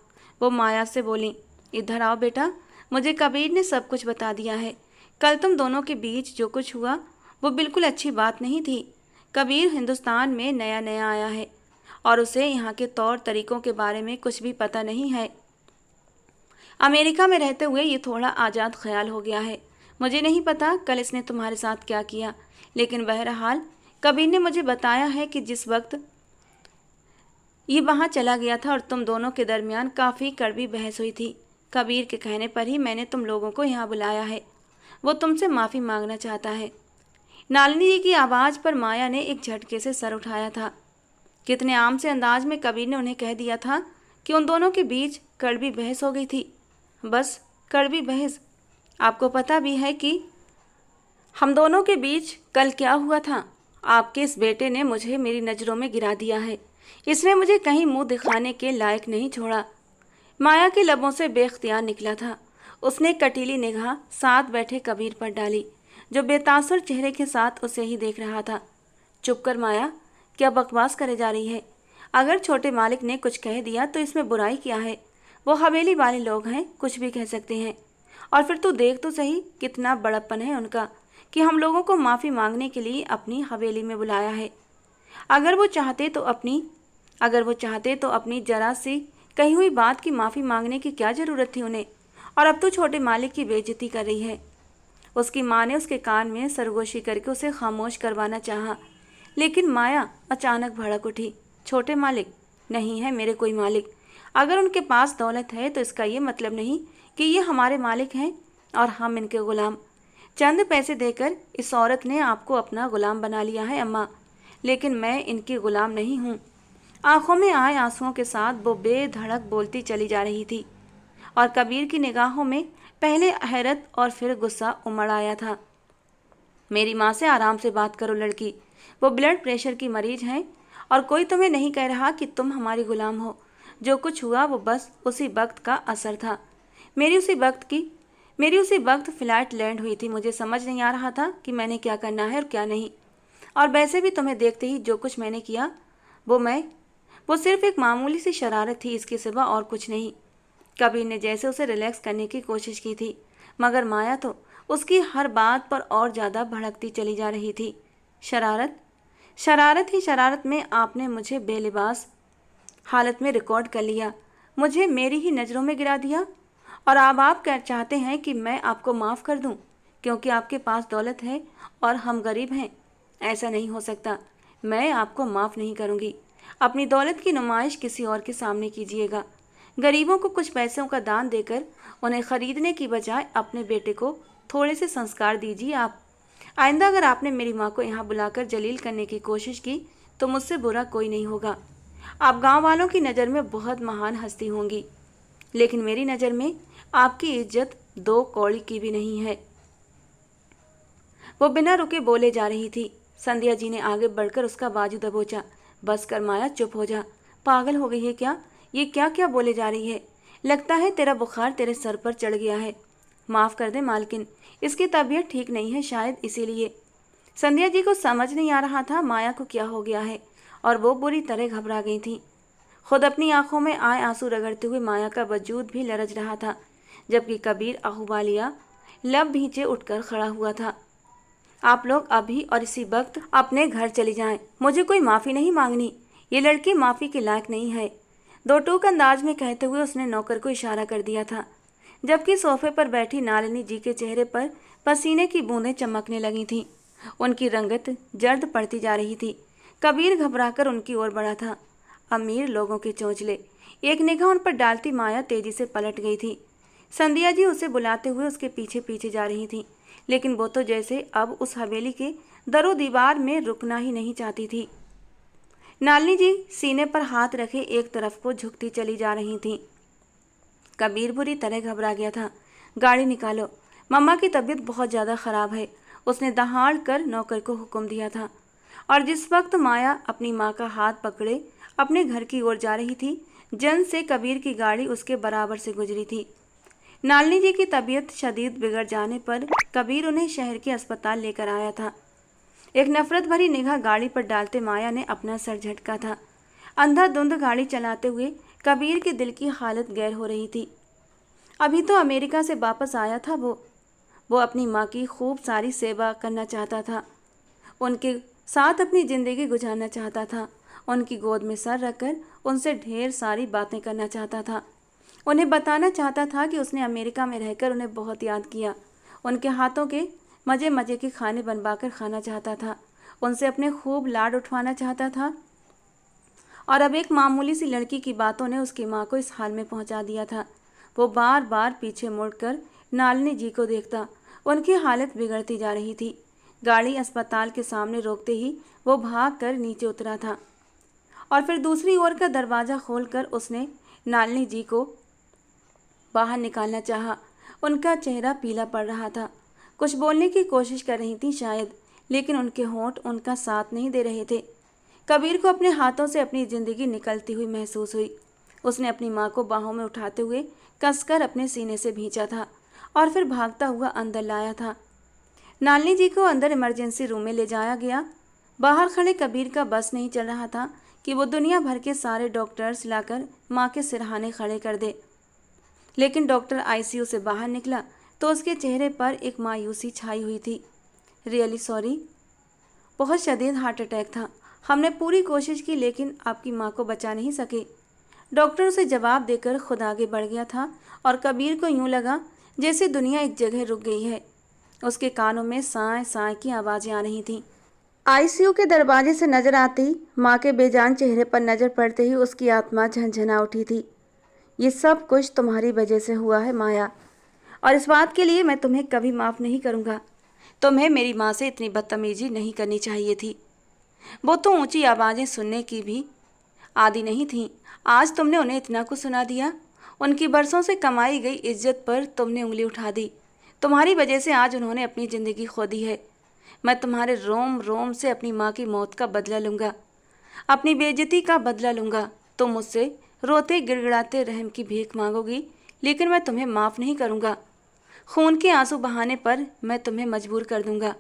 वो माया से बोली, इधर आओ बेटा, मुझे कबीर ने सब कुछ बता दिया है। कल तुम दोनों के बीच जो कुछ हुआ वो बिल्कुल अच्छी बात नहीं थी। कबीर हिंदुस्तान में नया नया आया है और उसे यहाँ के तौर तरीक़ों के बारे में कुछ भी पता नहीं है। अमेरिका में रहते हुए ये थोड़ा आज़ाद ख्याल हो गया है। मुझे नहीं पता कल इसने तुम्हारे साथ क्या किया, लेकिन बहरहाल कबीर ने मुझे बताया है कि जिस वक्त ये वहाँ चला गया था और तुम दोनों के दरमियान काफ़ी कड़वी बहस हुई थी। कबीर के कहने पर ही मैंने तुम लोगों को यहाँ बुलाया है। वो तुमसे माफ़ी मांगना चाहता है। नालिनी जी की आवाज़ पर माया ने एक झटके से सर उठाया था। कितने आम से अंदाज में कबीर ने उन्हें कह दिया था कि उन दोनों के बीच कड़वी बहस हो गई थी। बस कड़वी बहस। आपको पता भी है कि हम दोनों के बीच कल क्या हुआ था। आपके इस बेटे ने मुझे मेरी नज़रों में गिरा दिया है। इसने मुझे कहीं मुंह दिखाने के लायक नहीं छोड़ा। माया के लबों से बेख्तियार निकला था। उसने कटीली निगाह साथ बैठे कबीर पर डाली, जो बेतासुर चेहरे के साथ उसे ही देख रहा था। चुप कर माया, क्या बकवास करे जा रही है। अगर छोटे मालिक ने कुछ कह दिया तो इसमें बुराई क्या है। वो हवेली वाले लोग हैं, कुछ भी कह सकते हैं। और फिर तू देख तो सही कितना बड़प्पन है उनका कि हम लोगों को माफ़ी मांगने के लिए अपनी हवेली में बुलाया है। अगर वो चाहते तो अपनी जरा सी कही हुई बात की माफ़ी मांगने की क्या ज़रूरत थी उन्हें। और अब तो छोटे मालिक की बेइज्जती कर रही है। उसकी माँ ने उसके कान में सरगोशी करके उसे खामोश करवाना चाहा, लेकिन माया अचानक भड़क उठी। छोटे मालिक नहीं है मेरे कोई मालिक। अगर उनके पास दौलत है तो इसका ये मतलब नहीं कि ये हमारे मालिक हैं और हम इनके गुलाम। चंद पैसे देकर इस औरत ने आपको अपना गुलाम बना लिया है अम्मा, लेकिन मैं इनकी गुलाम नहीं हूँ। आंखों में आए आंसुओं के साथ वो बेधड़क बोलती चली जा रही थी और कबीर की निगाहों में पहले हैरत और फिर गुस्सा उमड़ आया था। मेरी माँ से आराम से बात करो लड़की, वो ब्लड प्रेशर की मरीज हैं और कोई तुम्हें नहीं कह रहा कि तुम हमारी गुलाम हो। जो कुछ हुआ वो बस उसी वक्त का असर था। मेरी उसी वक्त फ्लाइट लैंड हुई थी। मुझे समझ नहीं आ रहा था कि मैंने क्या करना है और क्या नहीं। और वैसे भी तुम्हें देखते ही जो कुछ मैंने किया वो सिर्फ एक मामूली सी शरारत थी, इसके सिवा और कुछ नहीं। कबीर ने जैसे उसे रिलैक्स करने की कोशिश की थी, मगर माया तो उसकी हर बात पर और ज़्यादा भड़कती चली जा रही थी। शरारत में आपने मुझे बेलिबास हालत में रिकॉर्ड कर लिया, मुझे मेरी ही नज़रों में गिरा दिया। और अब आप क्या चाहते हैं कि मैं आपको माफ़ कर दूं क्योंकि आपके पास दौलत है और हम गरीब हैं। ऐसा नहीं हो सकता। मैं आपको माफ़ नहीं करूंगी। अपनी दौलत की नुमाइश किसी और के सामने कीजिएगा। गरीबों को कुछ पैसों का दान देकर उन्हें खरीदने की बजाय अपने बेटे को थोड़े से संस्कार दीजिए आप। आइंदा अगर आपने मेरी माँ को यहाँ बुलाकर जलील करने की कोशिश की तो मुझसे बुरा कोई नहीं होगा। आप गांव वालों की नज़र में बहुत महान हस्ती होंगी, लेकिन मेरी नज़र में आपकी इज्जत 2 कौड़ी की भी नहीं है। वो बिना रुके बोले जा रही थी। संध्या जी ने आगे बढ़कर उसका बाजू दबोचा। बस कर माया, चुप हो जा। पागल हो गई है क्या? ये क्या क्या बोले जा रही है? लगता है तेरा बुखार तेरे सर पर चढ़ गया है। माफ़ कर दे मालकिन, इसकी तबीयत ठीक नहीं है, शायद इसीलिए। संध्या जी को समझ नहीं आ रहा था माया को क्या हो गया है और वो बुरी तरह घबरा गई थी। खुद अपनी आंखों में आए आंसू रगड़ते हुए माया का वजूद भी लरज रहा था, जबकि कबीर अहुबालिया लब भींचे उठकर खड़ा हुआ था। आप लोग अभी और इसी वक्त अपने घर चली जाएं। मुझे कोई माफ़ी नहीं मांगनी। ये लड़की माफ़ी के लायक नहीं है। 2 टूक अंदाज में कहते हुए उसने नौकर को इशारा कर दिया था, जबकि सोफे पर बैठी नालिनी जी के चेहरे पर पसीने की बूंदें चमकने लगी थीं। उनकी रंगत जर्द पड़ती जा रही थी। कबीर घबराकर उनकी ओर बढ़ा था। अमीर लोगों के चोंचले। एक निगाह उन पर डालती माया तेजी से पलट गई थी। संध्या जी उसे बुलाते हुए उसके पीछे पीछे जा रही थी, लेकिन वो तो जैसे अब उस हवेली के दरो दीवार में रुकना ही नहीं चाहती थी। नालिनी जी सीने पर हाथ रखे एक तरफ को झुकती चली जा रही थी। कबीर बुरी तरह घबरा गया था। गाड़ी निकालो, मम्मा की तबीयत बहुत ज़्यादा ख़राब है, उसने दहाड़ कर नौकर को हुक्म दिया था। और जिस वक्त माया अपनी माँ का हाथ पकड़े अपने घर की ओर जा रही थी, जन से कबीर की गाड़ी उसके बराबर से गुजरी थी। नालिनी जी की तबीयत शदीद बिगड़ जाने पर कबीर उन्हें शहर के अस्पताल लेकर आया था। एक नफरत भरी निगाह गाड़ी पर डालते माया ने अपना सर झटका था। अंधाधुंध गाड़ी चलाते हुए कबीर के दिल की हालत गैर हो रही थी। अभी तो अमेरिका से वापस आया था वो अपनी माँ की खूब सारी सेवा करना चाहता था, उनके साथ अपनी ज़िंदगी गुजारना चाहता था, उनकी गोद में सर रखकर उनसे ढेर सारी बातें करना चाहता था, उन्हें बताना चाहता था कि उसने अमेरिका में रहकर उन्हें बहुत याद किया। उनके हाथों के मज़े मज़े के खाने बनवाकर खाना चाहता था, उनसे अपने खूब लाड उठवाना चाहता था। और अब एक मामूली सी लड़की की बातों ने उसकी माँ को इस हाल में पहुंचा दिया था। वो बार बार पीछे मुड़कर नालिनी जी को देखता। उनकी हालत बिगड़ती जा रही थी। गाड़ी अस्पताल के सामने रोकते ही वो भागकर नीचे उतरा था और फिर दूसरी ओर का दरवाज़ा खोलकर उसने नालिनी जी को बाहर निकालना चाहा। उनका चेहरा पीला पड़ रहा था। कुछ बोलने की कोशिश कर रही थी शायद, लेकिन उनके होंठ उनका साथ नहीं दे रहे थे। कबीर को अपने हाथों से अपनी ज़िंदगी निकलती हुई महसूस हुई। उसने अपनी माँ को बाहों में उठाते हुए कसकर अपने सीने से भींचा था और फिर भागता हुआ अंदर लाया था। नालिनी जी को अंदर इमरजेंसी रूम में ले जाया गया। बाहर खड़े कबीर का बस नहीं चल रहा था कि वो दुनिया भर के सारे डॉक्टर्स लाकर माँ के सिरहाने खड़े कर दे। लेकिन डॉक्टर आईसीयू से बाहर निकला तो उसके चेहरे पर एक मायूसी छाई हुई थी। रियली सॉरी, बहुत शदीद हार्ट अटैक था। हमने पूरी कोशिश की लेकिन आपकी माँ को बचा नहीं सके। डॉक्टर उसे जवाब देकर खुद आगे बढ़ गया था और कबीर को यूं लगा जैसे दुनिया एक जगह रुक गई है। उसके कानों में साए साए की आवाज़ें आ रही थीं। आईसीयू के दरवाजे से नजर आती माँ के बेजान चेहरे पर नजर पड़ते ही उसकी आत्मा झंझना उठी थी। ये सब कुछ तुम्हारी वजह से हुआ है माया, और इस बात के लिए मैं तुम्हें कभी माफ़ नहीं करूँगा। तुम्हें मेरी माँ से इतनी बदतमीजी नहीं करनी चाहिए थी। वो तो ऊंची आवाज़ें सुनने की भी आदी नहीं थीं। आज तुमने उन्हें इतना कुछ सुना दिया। उनकी बरसों से कमाई गई इज्जत पर तुमने उंगली उठा दी। तुम्हारी वजह से आज उन्होंने अपनी ज़िंदगी खो दी है। मैं तुम्हारे रोम रोम से अपनी माँ की मौत का बदला लूँगा, अपनी बेइज्जती का बदला लूँगा। तुम मुझसे रोते गिड़गिड़ाते रहम की भीख मांगोगी, लेकिन मैं तुम्हें माफ़ नहीं करूँगा। खून के आंसू बहाने पर मैं तुम्हें मजबूर कर दूँगा।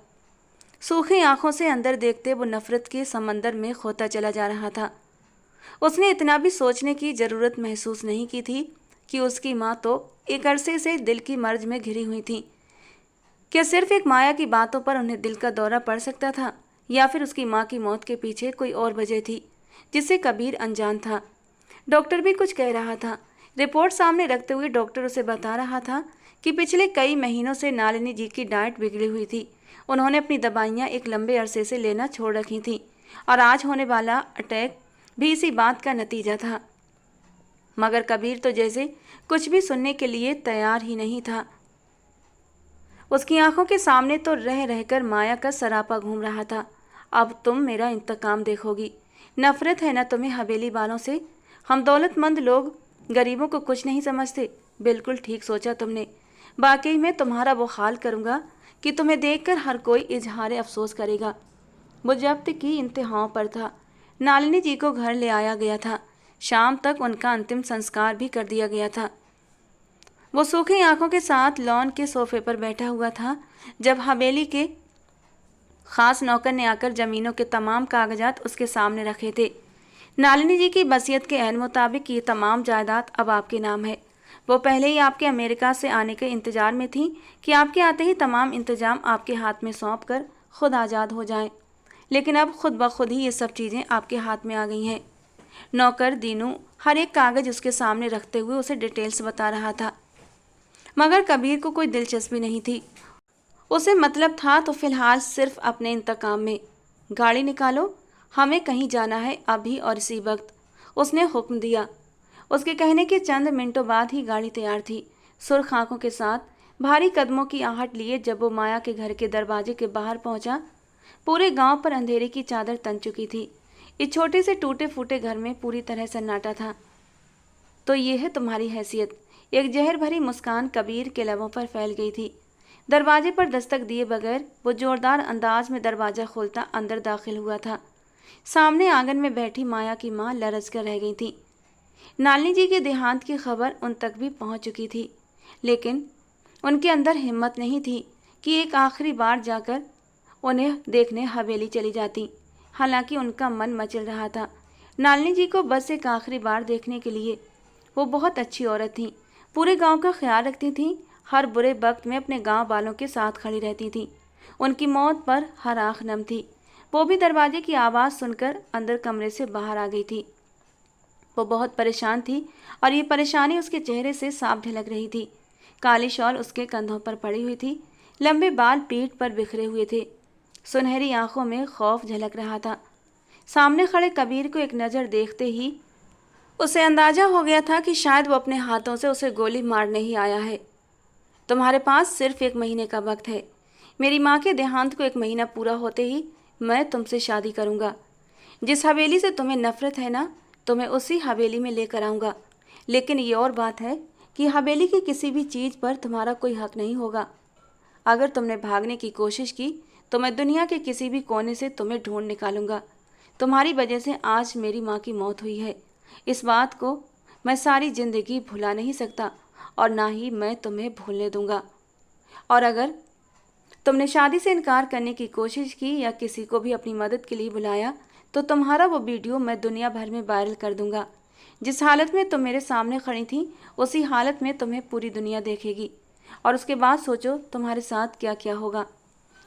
सूखी आंखों से अंदर देखते वो नफरत के समंदर में खोता चला जा रहा था। उसने इतना भी सोचने की ज़रूरत महसूस नहीं की थी कि उसकी माँ तो एक अरसे से दिल की मर्ज में घिरी हुई थी। क्या सिर्फ एक माया की बातों पर उन्हें दिल का दौरा पड़ सकता था, या फिर उसकी माँ की मौत के पीछे कोई और वजह थी जिससे कबीर अनजान था। डॉक्टर भी कुछ कह रहा था। रिपोर्ट सामने रखते हुए डॉक्टर उसे बता रहा था कि पिछले कई महीनों से नालिनी जी की डाइट बिगड़ी हुई थी। उन्होंने अपनी दवाइयाँ एक लंबे अरसे से लेना छोड़ रखी थीं और आज होने वाला अटैक भी इसी बात का नतीजा था। मगर कबीर तो जैसे कुछ भी सुनने के लिए तैयार ही नहीं था। उसकी आंखों के सामने तो रह रहकर माया का सरापा घूम रहा था। अब तुम मेरा इंतकाम देखोगी। नफरत है ना तुम्हें हवेली वालों से? हम दौलतमंद लोग गरीबों को कुछ नहीं समझते। बिल्कुल ठीक सोचा तुमने। वाकई में तुम्हारा वो हाल करूँगा कि तुम्हें देखकर हर कोई इजहार अफसोस करेगा। वो जब्त की इंतहाओं पर था। नालिनी जी को घर ले आया गया था। शाम तक उनका अंतिम संस्कार भी कर दिया गया था। वो सूखी आंखों के साथ लॉन के सोफे पर बैठा हुआ था जब हवेली के खास नौकर ने आकर जमीनों के तमाम कागजात उसके सामने रखे थे। नालिनी जी की वसीयत के ऐन मुताबिक ये तमाम जायदाद अब आपके नाम है। वो पहले ही आपके अमेरिका से आने के इंतजार में थी कि आपके आते ही तमाम इंतजाम आपके हाथ में सौंप कर खुद आज़ाद हो जाएं। लेकिन अब खुद ब खुद ही ये सब चीज़ें आपके हाथ में आ गई हैं। नौकर दीनू हर एक कागज़ उसके सामने रखते हुए उसे डिटेल्स बता रहा था, मगर कबीर को कोई दिलचस्पी नहीं थी। उसे मतलब था तो फिलहाल सिर्फ अपने इंतकाम में। गाड़ी निकालो, हमें कहीं जाना है अभी और इसी वक्त, उसने हुक्म दिया। उसके कहने के चंद मिनटों बाद ही गाड़ी तैयार थी। सुर्ख आंखों के साथ भारी कदमों की आहट लिए जब वो माया के घर के दरवाजे के बाहर पहुंचा, पूरे गांव पर अंधेरे की चादर तन चुकी थी। इस छोटे से टूटे फूटे घर में पूरी तरह सन्नाटा था। तो ये है तुम्हारी हैसियत। एक जहर भरी मुस्कान कबीर के लबों पर फैल गई थी। दरवाजे पर दस्तक दिए बगैर वो जोरदार अंदाज में दरवाज़ा खोलता अंदर दाखिल हुआ था। सामने आंगन में बैठी माया की माँ लरज कर रह गई थी। नालिनी जी के देहांत की खबर उन तक भी पहुंच चुकी थी, लेकिन उनके अंदर हिम्मत नहीं थी कि एक आखिरी बार जाकर उन्हें देखने हवेली चली जाती। हालांकि उनका मन मचल रहा था नालिनी जी को बस एक आखिरी बार देखने के लिए। वो बहुत अच्छी औरत थी, पूरे गांव का ख्याल रखती थी, हर बुरे वक्त में अपने गांव वालों के साथ खड़ी रहती थी। उनकी मौत पर हर आँख नम थी। वो भी दरवाजे की आवाज़ सुनकर अंदर कमरे से बाहर आ गई थी। वो बहुत परेशान थी और ये परेशानी उसके चेहरे से साफ झलक रही थी। काली शॉल उसके कंधों पर पड़ी हुई थी, लंबे बाल पीठ पर बिखरे हुए थे, सुनहरी आंखों में खौफ झलक रहा था। सामने खड़े कबीर को एक नज़र देखते ही उसे अंदाजा हो गया था कि शायद वो अपने हाथों से उसे गोली मारने ही आया है। तुम्हारे पास सिर्फ 1 महीने का वक्त है। मेरी माँ के देहांत को 1 महीना पूरा होते ही मैं तुमसे शादी करूँगा। जिस हवेली से तुम्हें नफरत है ना, तुम्हें उसी हवेली में लेकर आऊँगा। लेकिन ये और बात है कि हवेली की किसी भी चीज़ पर तुम्हारा कोई हक नहीं होगा। अगर तुमने भागने की कोशिश की तो मैं दुनिया के किसी भी कोने से तुम्हें ढूंढ निकालूंगा। तुम्हारी वजह से आज मेरी माँ की मौत हुई है। इस बात को मैं सारी ज़िंदगी भुला नहीं सकता और ना ही मैं तुम्हें भूलने दूंगा। और अगर तुमने शादी से इनकार करने की कोशिश की या किसी को भी अपनी मदद के लिए बुलाया तो तुम्हारा वो वीडियो मैं दुनिया भर में वायरल कर दूंगा। जिस हालत में तुम मेरे सामने खड़ी थी उसी हालत में तुम्हें पूरी दुनिया देखेगी। और उसके बाद सोचो तुम्हारे साथ क्या क्या होगा।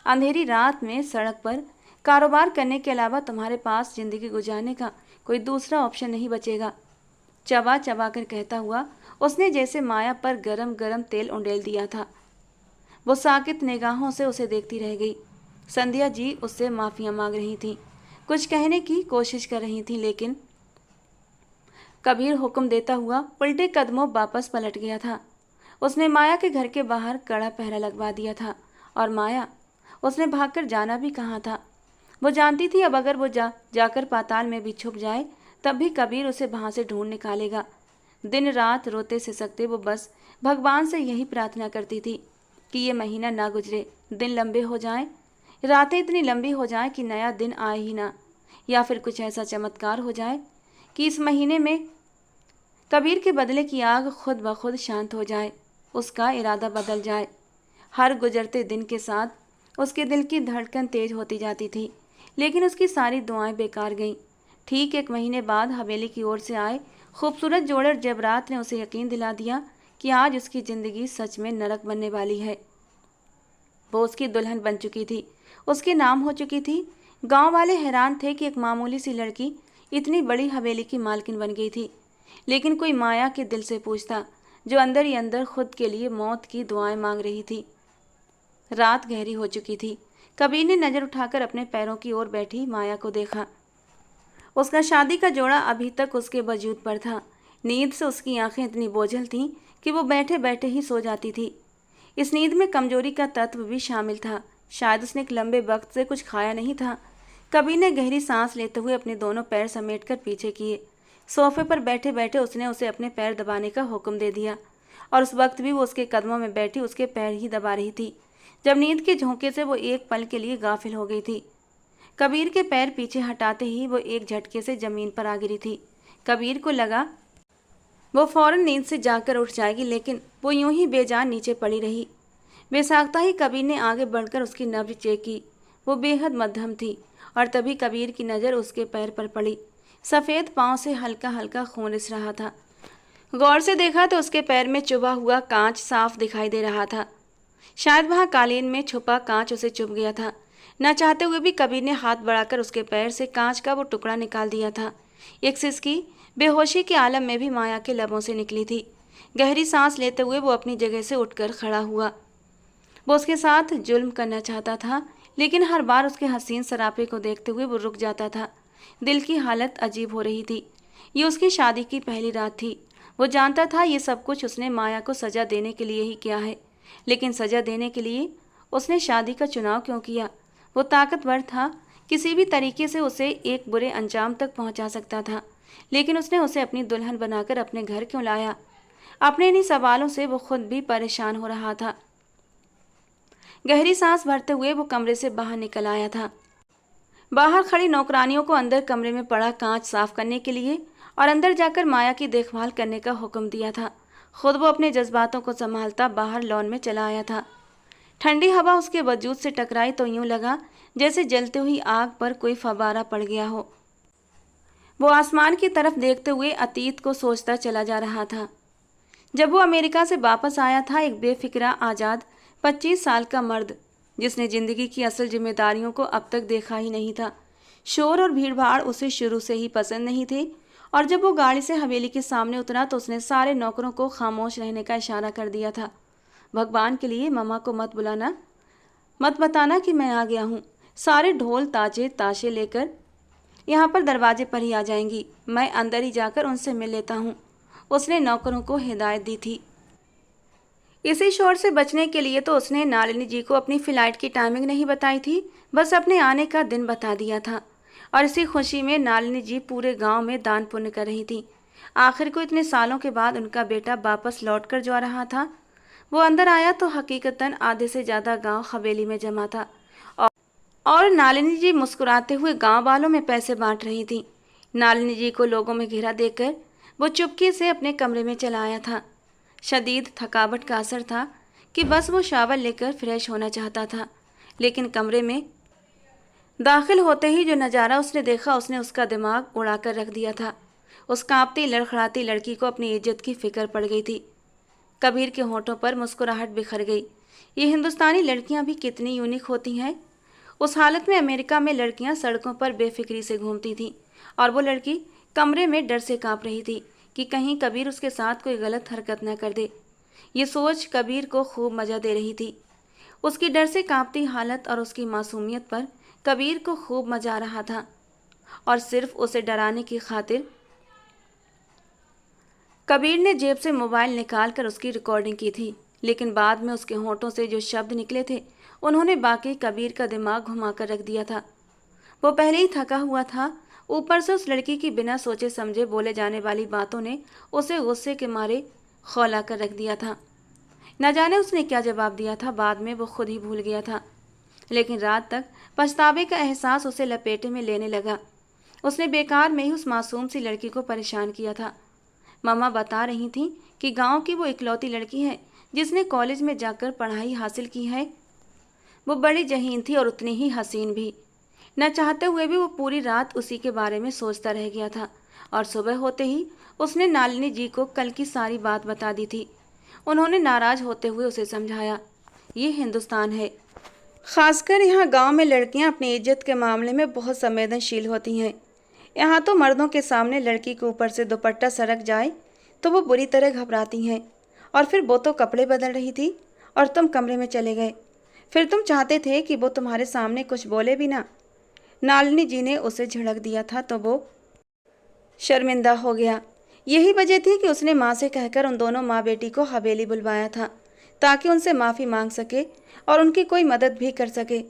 अंधेरी रात में सड़क पर कारोबार करने के अलावा तुम्हारे पास ज़िंदगी गुजारने का कोई दूसरा ऑप्शन नहीं बचेगा। चबा चबा कर कहता हुआ उसने जैसे माया पर गरम गरम तेल उंडेल दिया था। वो साकित निगाहों से उसे देखती रह गई। संध्या जी उससे माफ़ियाँ मांग रही थीं, कुछ कहने की कोशिश कर रही थीं, लेकिन कबीर हुक्म देता हुआ उल्टे कदमों वापस पलट गया था। उसने माया के घर के बाहर कड़ा पहरा लगवा दिया था और माया उसने भागकर जाना भी कहाँ था। वो जानती थी अब अगर वो जाकर पाताल में भी छुप जाए तब भी कबीर उसे वहाँ से ढूंढ निकालेगा। दिन रात रोते सिसकते वो बस भगवान से यही प्रार्थना करती थी कि ये महीना ना गुजरे, दिन लंबे हो जाएं, रातें इतनी लंबी हो जाएं कि नया दिन आए ही ना, या फिर कुछ ऐसा चमत्कार हो जाए कि इस महीने में कबीर के बदले की आग खुद ब खुद शांत हो जाए, उसका इरादा बदल जाए। हर गुजरते दिन के साथ उसके दिल की धड़कन तेज होती जाती थी, लेकिन उसकी सारी दुआएं बेकार गईं। ठीक 1 महीने बाद हवेली की ओर से आए खूबसूरत जोड़े जबरात ने उसे यकीन दिला दिया कि आज उसकी ज़िंदगी सच में नरक बनने वाली है। वो उसकी दुल्हन बन चुकी थी, उसके नाम हो चुकी थी। गांव वाले हैरान थे कि एक मामूली सी लड़की इतनी बड़ी हवेली की मालकिन बन गई थी। लेकिन कोई माया के दिल से पूछता जो अंदर ही अंदर खुद के लिए मौत की दुआएं मांग रही थी। रात गहरी हो चुकी थी। कबीर ने नज़र उठाकर अपने पैरों की ओर बैठी माया को देखा। उसका शादी का जोड़ा अभी तक उसके वजूद पर था। नींद से उसकी आंखें इतनी बोझल थीं कि वो बैठे बैठे ही सो जाती थी। इस नींद में कमजोरी का तत्व भी शामिल था। शायद उसने एक लंबे वक्त से कुछ खाया नहीं था। कबीर ने गहरी सांस लेते हुए अपने दोनों पैर समेटकर पीछे किए। सोफे पर बैठे बैठे उसने उसे अपने पैर दबाने का हुक्म दे दिया और उस वक्त भी वो उसके कदमों में बैठी उसके पैर ही दबा रही थी। जब नींद के झोंके से वो एक पल के लिए गाफिल हो गई थी। कबीर के पैर पीछे हटाते ही वो एक झटके से जमीन पर आ गिरी थी। कबीर को लगा वो फौरन नींद से जाकर उठ जाएगी, लेकिन वो यूं ही बेजान नीचे पड़ी रही। बेसाख्ता ही कबीर ने आगे बढ़कर उसकी नब्ज चेक की। वो बेहद मध्यम थी और तभी कबीर की नज़र उसके पैर पर पड़ी। सफ़ेद पाँव से हल्का हल्का खून रिस रहा था। गौर से देखा तो उसके पैर में चुभा हुआ कांच साफ दिखाई दे रहा था। शायद वहाँ कालीन में छुपा कांच उसे चुभ गया था। न चाहते हुए भी कबीर ने हाथ बढ़ाकर उसके पैर से कांच का वो टुकड़ा निकाल दिया था। एक सिसकी बेहोशी के आलम में भी माया के लबों से निकली थी। गहरी सांस लेते हुए वो अपनी जगह से उठकर खड़ा हुआ। वो उसके साथ जुल्म करना चाहता था, लेकिन हर बार उसके हसीन सरापे को देखते हुए वो रुक जाता था। दिल की हालत अजीब हो रही थी। ये उसकी शादी की पहली रात थी। वो जानता था ये सब कुछ उसने माया को सज़ा देने के लिए ही किया है, लेकिन सज़ा देने के लिए उसने शादी का चुनाव क्यों किया? वो ताकतवर था, किसी भी तरीके से उसे एक बुरे अंजाम तक पहुंचा सकता था, लेकिन उसने उसे अपनी दुल्हन बनाकर अपने घर क्यों लाया? अपने इन्हीं सवालों से वो खुद भी परेशान हो रहा था। गहरी सांस भरते हुए वो कमरे से बाहर निकल आया था। बाहर खड़ी नौकरानियों को अंदर कमरे में पड़ा कांच साफ करने के लिए और अंदर जाकर माया की देखभाल करने का हुक्म दिया था। खुद वो अपने जज्बातों को संभालता बाहर लॉन में चला आया था। ठंडी हवा उसके वजूद से टकराई तो यूं लगा जैसे जलती हुई आग पर कोई फवारा पड़ गया हो। वो आसमान की तरफ देखते हुए अतीत को सोचता चला जा रहा था। जब वो अमेरिका से वापस आया था, एक बेफिक्रा आज़ाद 25 साल का मर्द, जिसने ज़िंदगी की असल जिम्मेदारियों को अब तक देखा ही नहीं था। शोर और भीड़भाड़ उसे शुरू से ही पसंद नहीं थे और जब वो गाड़ी से हवेली के सामने उतरा तो उसने सारे नौकरों को खामोश रहने का इशारा कर दिया था। भगवान के लिए मम्मा को मत बुलाना, मत बताना कि मैं आ गया हूँ। सारे ढोल ताजे ताशे लेकर यहाँ पर दरवाजे पर ही आ जाएंगी। मैं अंदर ही जाकर उनसे मिल लेता हूँ, उसने नौकरों को हिदायत दी थी। इसी शोर से बचने के लिए तो उसने नालिनी जी को अपनी फ्लाइट की टाइमिंग नहीं बताई थी, बस अपने आने का दिन बता दिया था। और इसी खुशी में नालिनी जी पूरे गांव में दान पुण्य कर रही थी। आखिर को इतने सालों के बाद उनका बेटा वापस लौट कर जा रहा था। वो अंदर आया तो हकीकतन आधे से ज़्यादा गांव हवेली में जमा था और नालिनी जी मुस्कुराते हुए गांव वालों में पैसे बांट रही थी। नालिनी जी को लोगों में घिरा देखकर वो चुपके से अपने कमरे में चला आया था। शदीद थकावट का असर था कि बस वो शावर लेकर फ्रेश होना चाहता था, लेकिन कमरे में दाखिल होते ही जो नज़ारा उसने देखा उसने उसका दिमाग उड़ा कर रख दिया था। उस कांपती लड़खड़ाती लड़की को अपनी इज्जत की फिक्र पड़ गई थी। कबीर के होठों पर मुस्कुराहट बिखर गई। ये हिंदुस्तानी लड़कियां भी कितनी यूनिक होती हैं। उस हालत में अमेरिका में लड़कियां सड़कों पर बेफिक्री से घूमती थीं और वो लड़की कमरे में डर से कांप रही थी कि कहीं कबीर उसके साथ कोई गलत हरकत न कर दे। ये सोच कबीर को खूब मज़ा दे रही थी। उसकी डर से कांपती हालत और उसकी मासूमियत पर कबीर को खूब मज़ा आ रहा था और सिर्फ उसे डराने की खातिर कबीर ने जेब से मोबाइल निकालकर उसकी रिकॉर्डिंग की थी। लेकिन बाद में उसके होठों से जो शब्द निकले थे उन्होंने बाकी कबीर का दिमाग घुमाकर रख दिया था। वो पहले ही थका हुआ था, ऊपर से उस लड़की की बिना सोचे समझे बोले जाने वाली बातों ने उसे गुस्से के मारे खौला कर रख दिया था। न जाने उसने क्या जवाब दिया था, बाद में वो खुद ही भूल गया था। लेकिन रात तक पछतावे का एहसास उसे लपेटे में लेने लगा। उसने बेकार में ही उस मासूम सी लड़की को परेशान किया था। मम्मा बता रही थी कि गांव की वो इकलौती लड़की है जिसने कॉलेज में जाकर पढ़ाई हासिल की है। वो बड़ी जहीन थी और उतनी ही हसीन भी। न चाहते हुए भी वो पूरी रात उसी के बारे में सोचता रह गया था और सुबह होते ही उसने नालिनी जी को कल की सारी बात बता दी थी। उन्होंने नाराज होते हुए उसे समझाया, ये हिंदुस्तान है, खासकर यहाँ गांव में लड़कियाँ अपनी इज्जत के मामले में बहुत संवेदनशील होती हैं। यहाँ तो मर्दों के सामने लड़की के ऊपर से दुपट्टा सरक जाए तो वो बुरी तरह घबराती हैं। और फिर वो तो कपड़े बदल रही थी और तुम कमरे में चले गए। फिर तुम चाहते थे कि वो तुम्हारे सामने कुछ बोले भी ना। नालिनी जी ने उसे झिड़क दिया था तो वो शर्मिंदा हो गया। यही वजह थी कि उसने माँ से कहकर उन दोनों माँ बेटी को हवेली बुलवाया था ताकि उनसे माफ़ी मांग सके और उनकी कोई मदद भी कर सके।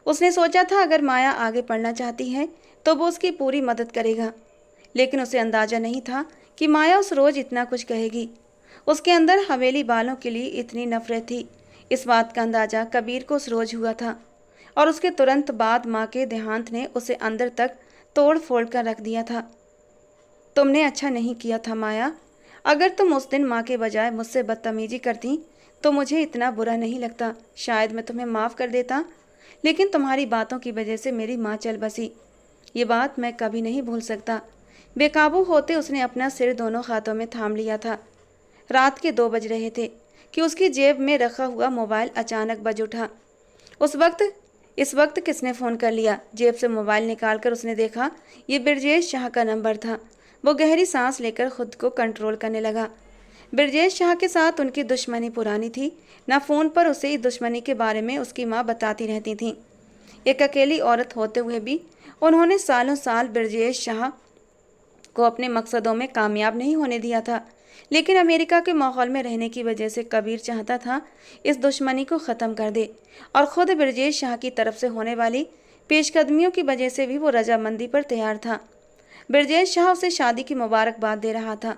उसने सोचा था अगर माया आगे पढ़ना चाहती है तो वो उसकी पूरी मदद करेगा, लेकिन उसे अंदाज़ा नहीं था कि माया उस रोज़ इतना कुछ कहेगी। उसके अंदर हवेली वालों के लिए इतनी नफरत थी। इस बात का अंदाज़ा कबीर को उस रोज़ हुआ था और उसके तुरंत बाद माँ के देहांत ने उसे अंदर तक तोड़ फोड़ कर रख दिया था। तुमने अच्छा नहीं किया था माया। अगर तुम उस दिन माँ के बजाय मुझसे बदतमीजी करती तो मुझे इतना बुरा नहीं लगता। शायद मैं तुम्हें माफ़ कर देता, लेकिन तुम्हारी बातों की वजह से मेरी माँ चल बसी। ये बात मैं कभी नहीं भूल सकता। बेकाबू होते उसने अपना सिर दोनों हाथों में थाम लिया था। रात के 2 बज रहे थे कि उसकी जेब में रखा हुआ मोबाइल अचानक बज उठा। इस वक्त किसने फ़ोन कर लिया? जेब से मोबाइल निकालकर उसने देखा ये ब्रजेश शाह का नंबर था। वो गहरी सांस लेकर खुद को कंट्रोल करने लगा। ब्रजेश शाह के साथ उनकी दुश्मनी पुरानी थी। न फ़ोन पर उसे इस दुश्मनी के बारे में उसकी माँ बताती रहती थी। एक अकेली औरत होते हुए भी उन्होंने सालों साल ब्रजेश शाह को अपने मकसदों में कामयाब नहीं होने दिया था। लेकिन अमेरिका के माहौल में रहने की वजह से कबीर चाहता था इस दुश्मनी को ख़त्म कर दे और ख़ुद ब्रजेश शाह की तरफ से होने वाली पेशकदमियों की वजह से भी वो रजामंदी पर तैयार था। ब्रजेश शाह उसे शादी की मुबारकबाद दे रहा था।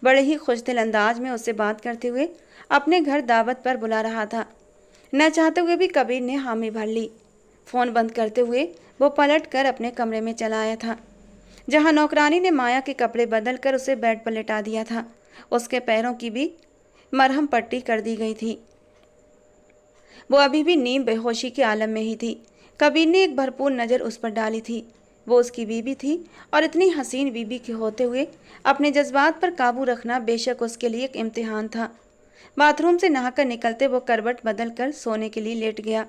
बड़े ही खुशदिल अंदाज में उससे बात करते हुए अपने घर दावत पर बुला रहा था। न चाहते हुए भी कबीर ने हामी भर ली। फ़ोन बंद करते हुए वो पलट कर अपने कमरे में चला आया था, जहाँ नौकरानी ने माया के कपड़े बदल कर उसे बेड पर लेटा दिया था। उसके पैरों की भी मरहम पट्टी कर दी गई थी। वो अभी भी नींद बेहोशी के आलम में ही थी। कबीर ने एक भरपूर नज़र उस पर डाली थी। वो उसकी बीवी थी और इतनी हसीन बीवी के होते हुए अपने जज्बात पर काबू रखना बेशक उसके लिए एक इम्तिहान था। बाथरूम से नहाकर निकलते वो करवट बदल कर सोने के लिए लेट गया।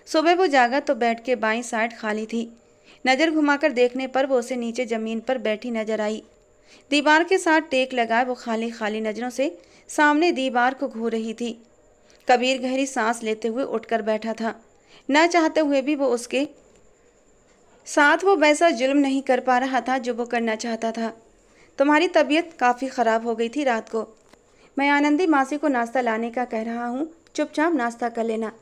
सुबह वो जागा तो बेड के बाईं साइड खाली थी। नज़र घुमाकर देखने पर वो उसे नीचे ज़मीन पर बैठी नजर आई। दीवार के साथ टेक लगाए वो खाली खाली नजरों से सामने दीवार को घूर रही थी। कबीर गहरी सांस लेते हुए उठकर बैठा था। न चाहते हुए भी वो उसके साथ वो वैसा जुल्म नहीं कर पा रहा था जो वो करना चाहता था। तुम्हारी तबीयत काफ़ी ख़राब हो गई थी रात को। मैं आनंदी मासी को नाश्ता लाने का कह रहा हूँ, चुपचाप नाश्ता कर लेना।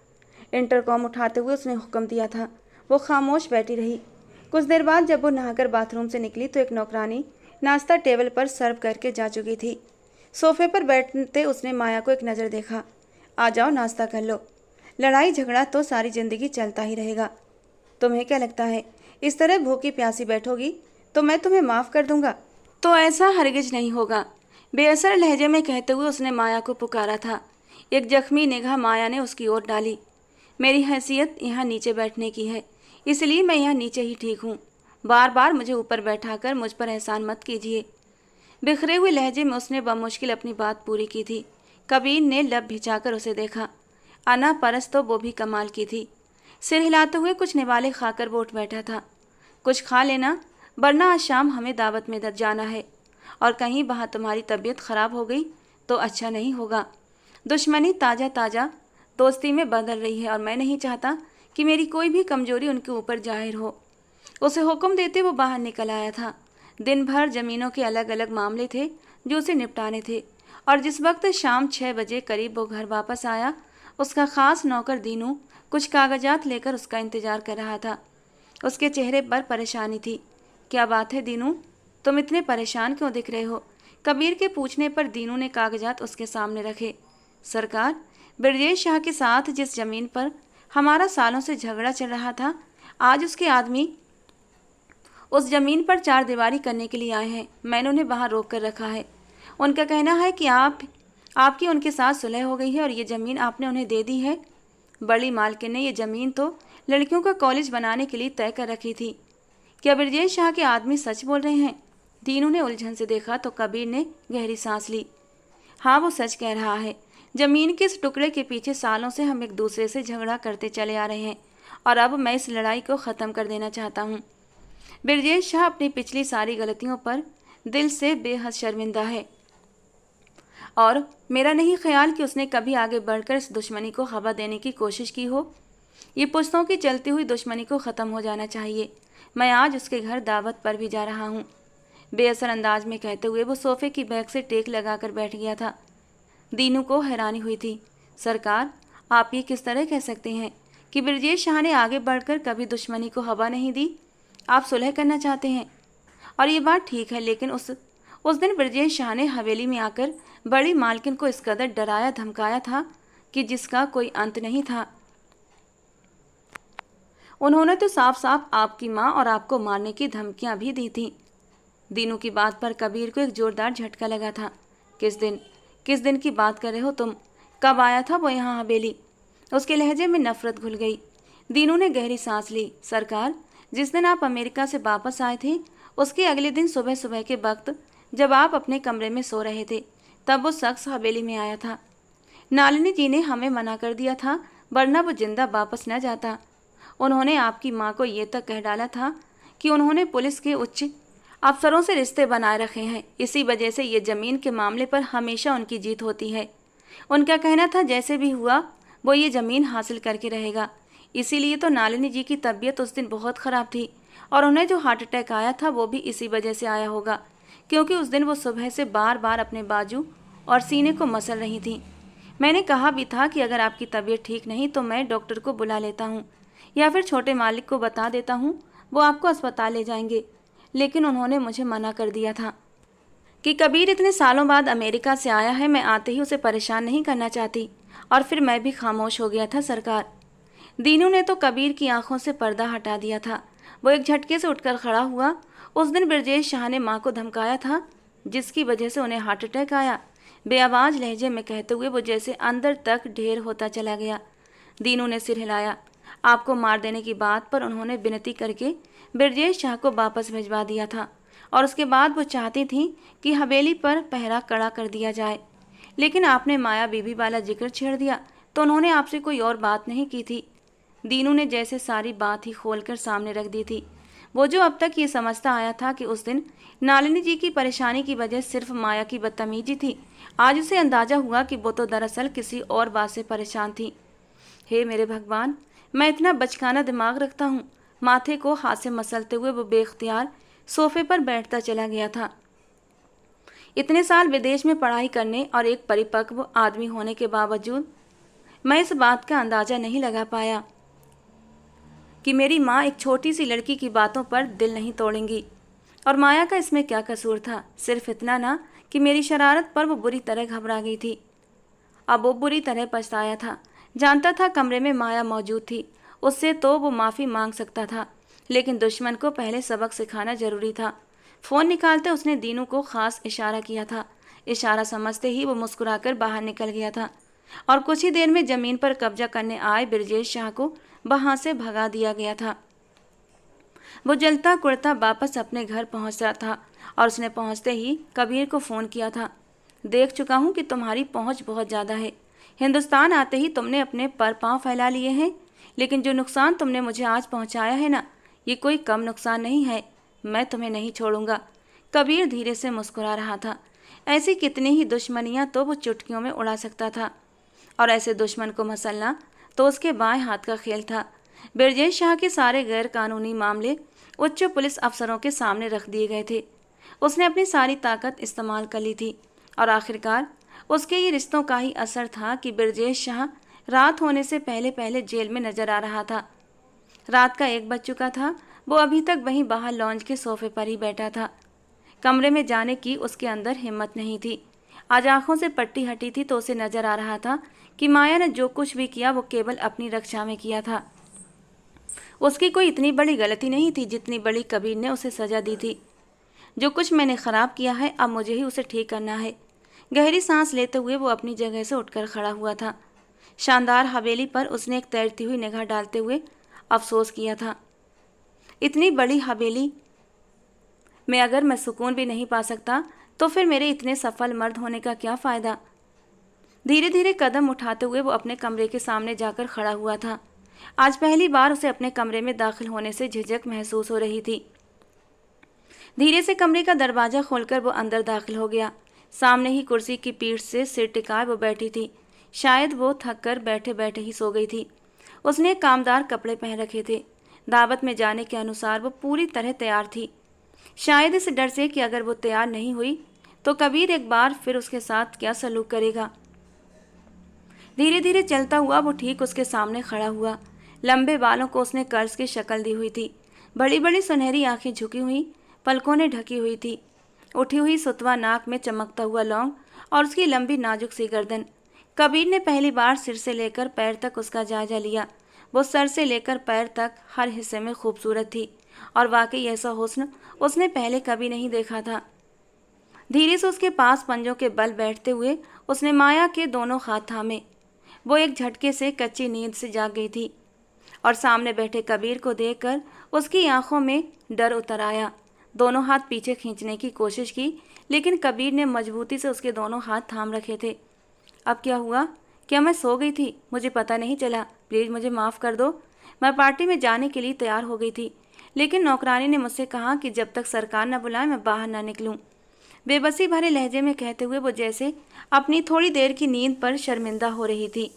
इंटरकॉम उठाते हुए उसने हुक्म दिया था। वो खामोश बैठी रही। कुछ देर बाद जब वो नहाकर बाथरूम से निकली तो एक नौकरानी नाश्ता टेबल पर सर्व करके जा चुकी थी। सोफे पर बैठते उसने माया को एक नज़र देखा। आ जाओ, नाश्ता कर लो। लड़ाई झगड़ा तो सारी ज़िंदगी चलता ही रहेगा। तुम्हें क्या लगता है इस तरह भूखी प्यासी बैठोगी तो मैं तुम्हें माफ़ कर दूंगा? तो ऐसा हरगिज नहीं होगा, बेअसर लहजे में कहते हुए उसने माया को पुकारा था। एक जख्मी निगाह माया ने उसकी ओर डाली। मेरी हैसियत यहाँ नीचे बैठने की है, इसलिए मैं यहाँ नीचे ही ठीक हूँ। बार बार मुझे ऊपर बैठाकर मुझ पर एहसान मत कीजिए। बिखरे हुए लहजे में उसने बमुश्किल अपनी बात पूरी की थी। कबीर ने लब भिजाकर उसे देखा। अना परस तो वो भी कमाल की थी। सिर हिलाते हुए कुछ निवाले खाकर वो उठ बैठा था। कुछ खा लेना, वरना आज शाम हमें दावत में जाना है, और कहीं वहाँ तुम्हारी तबीयत खराब हो गई तो अच्छा नहीं होगा। दुश्मनी ताज़ा ताज़ा दोस्ती में बदल रही है और मैं नहीं चाहता कि मेरी कोई भी कमजोरी उनके ऊपर जाहिर हो। उसे हुक्म देते वो बाहर निकल आया था। दिन भर ज़मीनों के अलग अलग मामले थे जो उसे निपटाने थे, और जिस वक्त शाम 6 बजे करीब वो घर वापस आया, उसका ख़ास नौकर दीनू कुछ कागजात लेकर उसका इंतज़ार कर रहा था। उसके चेहरे पर परेशानी थी। क्या बात है दीनू, तुम इतने परेशान क्यों दिख रहे हो? कबीर के पूछने पर दीनू ने कागजात उसके सामने रखे। सरकार, ब्रजेश शाह के साथ जिस ज़मीन पर हमारा सालों से झगड़ा चल रहा था, आज उसके आदमी उस ज़मीन पर 4 दीवारी करने के लिए आए हैं। मैंने उन्हें वहाँ रोक कर रखा है। उनका कहना है कि आपकी उनके साथ सुलह हो गई है और ये ज़मीन आपने उन्हें दे दी है। बड़ी मालकिन ने ये ज़मीन तो लड़कियों का कॉलेज बनाने के लिए तय कर रखी थी। क्या ब्रजेश शाह के आदमी सच बोल रहे हैं? दीनू ने उलझन से देखा तो कबीर ने गहरी सांस ली। हाँ, वो सच कह रहा है। ज़मीन के इस टुकड़े के पीछे सालों से हम एक दूसरे से झगड़ा करते चले आ रहे हैं, और अब मैं इस लड़ाई को ख़त्म कर देना चाहता हूँ। ब्रजेश शाह अपनी पिछली सारी गलतियों पर दिल से बेहद शर्मिंदा है, और मेरा नहीं ख्याल कि उसने कभी आगे बढ़कर इस दुश्मनी को हवा देने की कोशिश की हो। ये पुश्तों की चलती हुई दुश्मनी को ख़त्म हो जाना चाहिए। मैं आज उसके घर दावत पर भी जा रहा हूँ। बेअसर अंदाज में कहते हुए वो सोफे की बैक से टेक लगाकर बैठ गया था। दीनू को हैरानी हुई थी। सरकार, आप ये किस तरह कह सकते हैं कि ब्रजेश शाह ने आगे बढ़कर कभी दुश्मनी को हवा नहीं दी? आप सुलह करना चाहते हैं, और ये बात ठीक है, लेकिन उस दिन ब्रजेश शाह ने हवेली में आकर बड़ी मालकिन को इस कदर डराया धमकाया था कि जिसका कोई अंत नहीं था। उन्होंने तो साफ साफ आपकी माँ और आपको मारने की धमकियाँ भी दी थीं। दीनू की बात पर कबीर को एक जोरदार झटका लगा था। किस दिन की बात कर रहे हो तुम? कब आया था वो यहाँ हवेली? उसके लहजे में नफरत घुल गई। दीनू ने गहरी सांस ली। सरकार, जिस दिन आप अमेरिका से वापस आए थे, उसके अगले दिन सुबह सुबह के वक्त जब आप अपने कमरे में सो रहे थे, तब वो शख्स हवेली में आया था। नालिनी जी ने हमें मना कर दिया था, वरना वो जिंदा वापस न जाता। उन्होंने आपकी माँ को ये तक कह डाला था कि उन्होंने पुलिस के उच्च अफसरों से रिश्ते बनाए रखे हैं। इसी वजह से ये ज़मीन के मामले पर हमेशा उनकी जीत होती है। उनका कहना था जैसे भी हुआ वो ये ज़मीन हासिल करके रहेगा। इसीलिए तो नालिनी जी की तबीयत उस दिन बहुत ख़राब थी, और उन्हें जो हार्ट अटैक आया था वो भी इसी वजह से आया होगा, क्योंकि उस दिन वो सुबह से बार बार अपने बाजू और सीने को मसल रही थी। मैंने कहा भी था कि अगर आपकी तबीयत ठीक नहीं तो मैं डॉक्टर को बुला लेता हूँ, या फिर छोटे मालिक को बता देता हूँ, वो आपको अस्पताल ले जाएंगे, लेकिन उन्होंने मुझे मना कर दिया था कि कबीर इतने सालों बाद अमेरिका से आया है, मैं आते ही उसे परेशान नहीं करना चाहती, और फिर मैं भी खामोश हो गया था। सरकार, दीनू ने तो कबीर की आंखों से पर्दा हटा दिया था। वो एक झटके से उठकर खड़ा हुआ। उस दिन ब्रजेश शाह ने माँ को धमकाया था, जिसकी वजह से उन्हें हार्ट अटैक आया। बेआवाज़ लहजे में कहते हुए वो जैसे अंदर तक ढेर होता चला गया। दीनू ने सिर हिलाया। आपको मार देने की बात पर उन्होंने विनती करके ब्रजेश शाह को वापस भिजवा दिया था, और उसके बाद वो चाहती थी कि हवेली पर पहरा कड़ा कर दिया जाए, लेकिन आपने माया बीबी वाला जिक्र छेड़ दिया तो उन्होंने आपसे कोई और बात नहीं की थी। दीनू ने जैसे सारी बात ही खोलकर सामने रख दी थी। वो जो अब तक ये समझता आया था कि उस दिन नालिनी जी की परेशानी की वजह सिर्फ माया की बदतमीजी थी, आज उसे अंदाजा हुआ कि वो तो दरअसल किसी और बात से परेशान थी। हे मेरे भगवान, मैं इतना बचकाना दिमाग रखता हूँ। माथे को हाथ से मसलते हुए वो बेख्तियार सोफे पर बैठता चला गया था। इतने साल विदेश में पढ़ाई करने और एक परिपक्व आदमी होने के बावजूद मैं इस बात का अंदाजा नहीं लगा पाया कि मेरी माँ एक छोटी सी लड़की की बातों पर दिल नहीं तोड़ेंगी। और माया का इसमें क्या कसूर था? सिर्फ इतना ना कि मेरी शरारत पर वो बुरी तरह घबरा गई थी। अब वो बुरी तरह पछताया था। जानता था कमरे में माया मौजूद थी, उससे तो वो माफ़ी मांग सकता था, लेकिन दुश्मन को पहले सबक सिखाना जरूरी था। फ़ोन निकालते उसने दीनू को ख़ास इशारा किया था। इशारा समझते ही वो मुस्कुराकर बाहर निकल गया था और कुछ ही देर में ज़मीन पर कब्जा करने आए ब्रजेश शाह को वहाँ से भगा दिया गया था। वो जलता कुड़ता वापस अपने घर पहुँच रहा था और उसने पहुँचते ही कबीर को फ़ोन किया था। देख चुका हूँ कि तुम्हारी पहुँच बहुत ज़्यादा है। हिंदुस्तान आते ही तुमने अपने पर पाँव फैला लिए हैं, लेकिन जो नुकसान तुमने मुझे आज पहुँचाया है ना, ये कोई कम नुकसान नहीं है। मैं तुम्हें नहीं छोड़ूंगा। कबीर धीरे से मुस्कुरा रहा था। ऐसी कितनी ही दुश्मनियाँ तो वो चुटकियों में उड़ा सकता था, और ऐसे दुश्मन को मसलना तो उसके बाएं हाथ का खेल था। ब्रजेश शाह के सारे गैर कानूनी मामले उच्च पुलिस अफसरों के सामने रख दिए गए थे। उसने अपनी सारी ताकत इस्तेमाल कर ली थी और आखिरकार उसके ये रिश्तों का ही असर था कि ब्रजेश शाह रात होने से पहले पहले जेल में नजर आ रहा था। रात का 1 बज चुका था। वो अभी तक वहीं बाहर लॉन्ज के सोफे पर ही बैठा था। कमरे में जाने की उसके अंदर हिम्मत नहीं थी। आज आंखों से पट्टी हटी थी तो उसे नजर आ रहा था कि माया ने जो कुछ भी किया वो केवल अपनी रक्षा में किया था। उसकी कोई इतनी बड़ी गलती नहीं थी जितनी बड़ी कबीर ने उसे सजा दी थी। जो कुछ मैंने खराब किया है अब मुझे ही उसे ठीक करना है। गहरी सांस लेते हुए वो अपनी जगह से उठकर खड़ा हुआ था। शानदार हवेली पर उसने एक तैरती हुई निगाह डालते हुए अफसोस किया था। इतनी बड़ी हवेली में अगर मैं सुकून भी नहीं पा सकता तो फिर मेरे इतने सफल मर्द होने का क्या फ़ायदा। धीरे धीरे कदम उठाते हुए वो अपने कमरे के सामने जाकर खड़ा हुआ था। आज पहली बार उसे अपने कमरे में दाखिल होने से झिझक महसूस हो रही थी। धीरे से कमरे का दरवाज़ा खोलकर वो अंदर दाखिल हो गया। सामने ही कुर्सी की पीठ से सिर टिकाए वो बैठी थी। शायद वो थक कर बैठे बैठे ही सो गई थी। उसने कामदार कपड़े पहन रखे थे। दावत में जाने के अनुसार वो पूरी तरह तैयार थी। शायद इस डर से कि अगर वो तैयार नहीं हुई तो कबीर एक बार फिर उसके साथ क्या सलूक करेगा। धीरे धीरे चलता हुआ वो ठीक उसके सामने खड़ा हुआ। लंबे बालों को उसने कर्ज की शक्ल दी हुई थी। बड़ी बड़ी सुनहरी आंखें झुकी हुई, पलकों ने ढकी हुई थी। उठी हुई सुतवा नाक में चमकता हुआ लौंग और उसकी लंबी नाजुक सी गर्दन। कबीर ने पहली बार सिर से लेकर पैर तक उसका जायजा लिया। वो सर से लेकर पैर तक हर हिस्से में खूबसूरत थी और वाकई ऐसा हुस्न उसने पहले कभी नहीं देखा था। धीरे से उसके पास पंजों के बल बैठते हुए उसने माया के दोनों हाथ थामे। वो एक झटके से कच्ची नींद से जाग गई थी और सामने बैठे कबीर को देखकर उसकी आंखों में डर उतर आया। दोनों हाथ पीछे खींचने की कोशिश की, लेकिन कबीर ने मजबूती से उसके दोनों हाथ थाम रखे थे। अब क्या हुआ? क्या मैं सो गई थी? मुझे पता नहीं चला। प्लीज़ मुझे माफ़ कर दो। मैं पार्टी में जाने के लिए तैयार हो गई थी, लेकिन नौकरानी ने मुझसे कहा कि जब तक सरकार न बुलाए मैं बाहर न निकलूं। बेबसी भरे लहजे में कहते हुए वो जैसे अपनी थोड़ी देर की नींद पर शर्मिंदा हो रही थी।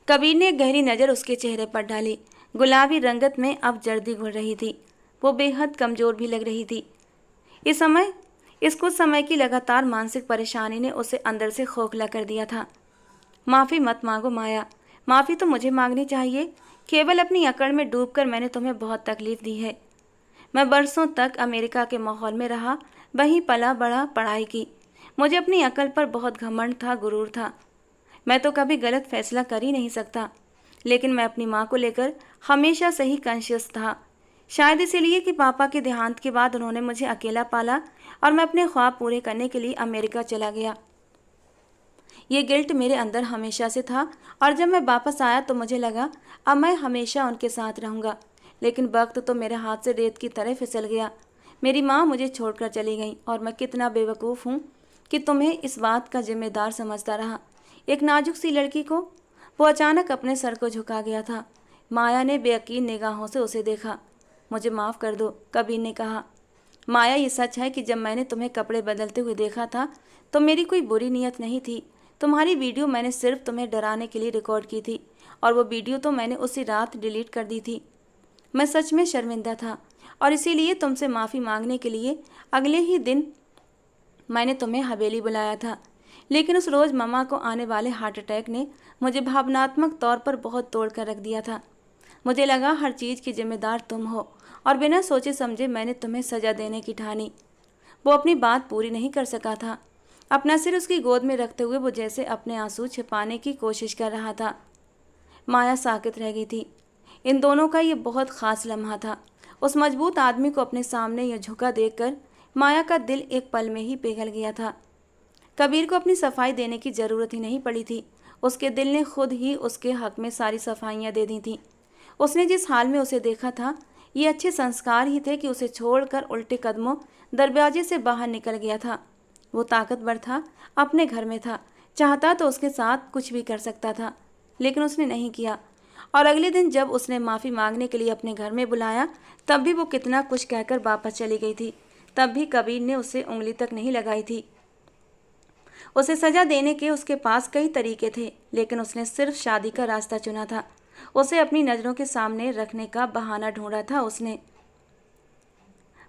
कबीर ने एक गहरी नज़र उसके चेहरे पर डाली। गुलाबी रंगत में अब जर्दी घुल रही थी। वो बेहद कमज़ोर भी लग रही थी। इस कुछ समय की लगातार मानसिक परेशानी ने उसे अंदर से खोखला कर दिया था। माफ़ी मत मांगो माया। माफ़ी तो मुझे मांगनी चाहिए। केवल अपनी अकड़ में डूबकर मैंने तुम्हें बहुत तकलीफ़ दी है। मैं बरसों तक अमेरिका के माहौल में रहा, वहीं पला बढ़ा, पढ़ाई की। मुझे अपनी अकल पर बहुत घमंड था, गुरूर था। मैं तो कभी गलत फैसला कर ही नहीं सकता, लेकिन मैं अपनी माँ को लेकर हमेशा से ही कॉन्शियस था। शायद इसीलिए कि पापा के देहांत के बाद उन्होंने मुझे अकेला पाला और मैं अपने ख्वाब पूरे करने के लिए अमेरिका चला गया। ये गिल्ट मेरे अंदर हमेशा से था और जब मैं वापस आया तो मुझे लगा अब मैं हमेशा उनके साथ रहूँगा, लेकिन वक्त तो मेरे हाथ से रेत की तरह फिसल गया। मेरी माँ मुझे छोड़कर चली गई और मैं कितना बेवकूफ़ हूँ कि तुम्हें इस बात का जिम्मेदार समझता रहा। एक नाजुक सी लड़की को। वो अचानक अपने सर को झुका गया था। माया ने बेयकीन निगाहों से उसे देखा। मुझे माफ़ कर दो, कबीर ने कहा। माया, ये सच है कि जब मैंने तुम्हें कपड़े बदलते हुए देखा था तो मेरी कोई बुरी नीयत नहीं थी। तुम्हारी वीडियो मैंने सिर्फ तुम्हें डराने के लिए रिकॉर्ड की थी और वो वीडियो तो मैंने उसी रात डिलीट कर दी थी। मैं सच में शर्मिंदा था और इसीलिए तुमसे माफ़ी मांगने के लिए अगले ही दिन मैंने तुम्हें हवेली बुलाया था। लेकिन उस रोज़ मम्मा को आने वाले हार्ट अटैक ने मुझे भावनात्मक तौर पर बहुत तोड़ कर रख दिया था। मुझे लगा हर चीज़ की जिम्मेदार तुम हो और बिना सोचे समझे मैंने तुम्हें सज़ा देने की ठानी। वो अपनी बात पूरी नहीं कर सका था। अपना सिर उसकी गोद में रखते हुए वो जैसे अपने आंसू छिपाने की कोशिश कर रहा था। माया साकित रह गई थी। इन दोनों का ये बहुत ख़ास लम्हा था। उस मजबूत आदमी को अपने सामने यह झुका देखकर माया का दिल एक पल में ही पिघल गया था। कबीर को अपनी सफाई देने की ज़रूरत ही नहीं पड़ी थी। उसके दिल ने खुद ही उसके हक में सारी सफाइयाँ दे दी थीं। उसने जिस हाल में उसे देखा था, ये अच्छे संस्कार ही थे कि उसे छोड़कर उल्टे कदमों दरवाजे से बाहर निकल गया था। वो ताकतवर था, अपने घर में था, चाहता तो उसके साथ कुछ भी कर सकता था, लेकिन उसने नहीं किया। और अगले दिन जब उसने माफ़ी मांगने के लिए अपने घर में बुलाया, तब भी वो कितना कुछ कहकर वापस चली गई थी। तब भी कबीर ने उसे उंगली तक नहीं लगाई थी। उसे सज़ा देने के उसके पास कई तरीके थे, लेकिन उसने सिर्फ शादी का रास्ता चुना था। उसे अपनी नज़रों के सामने रखने का बहाना ढूंढा था उसने।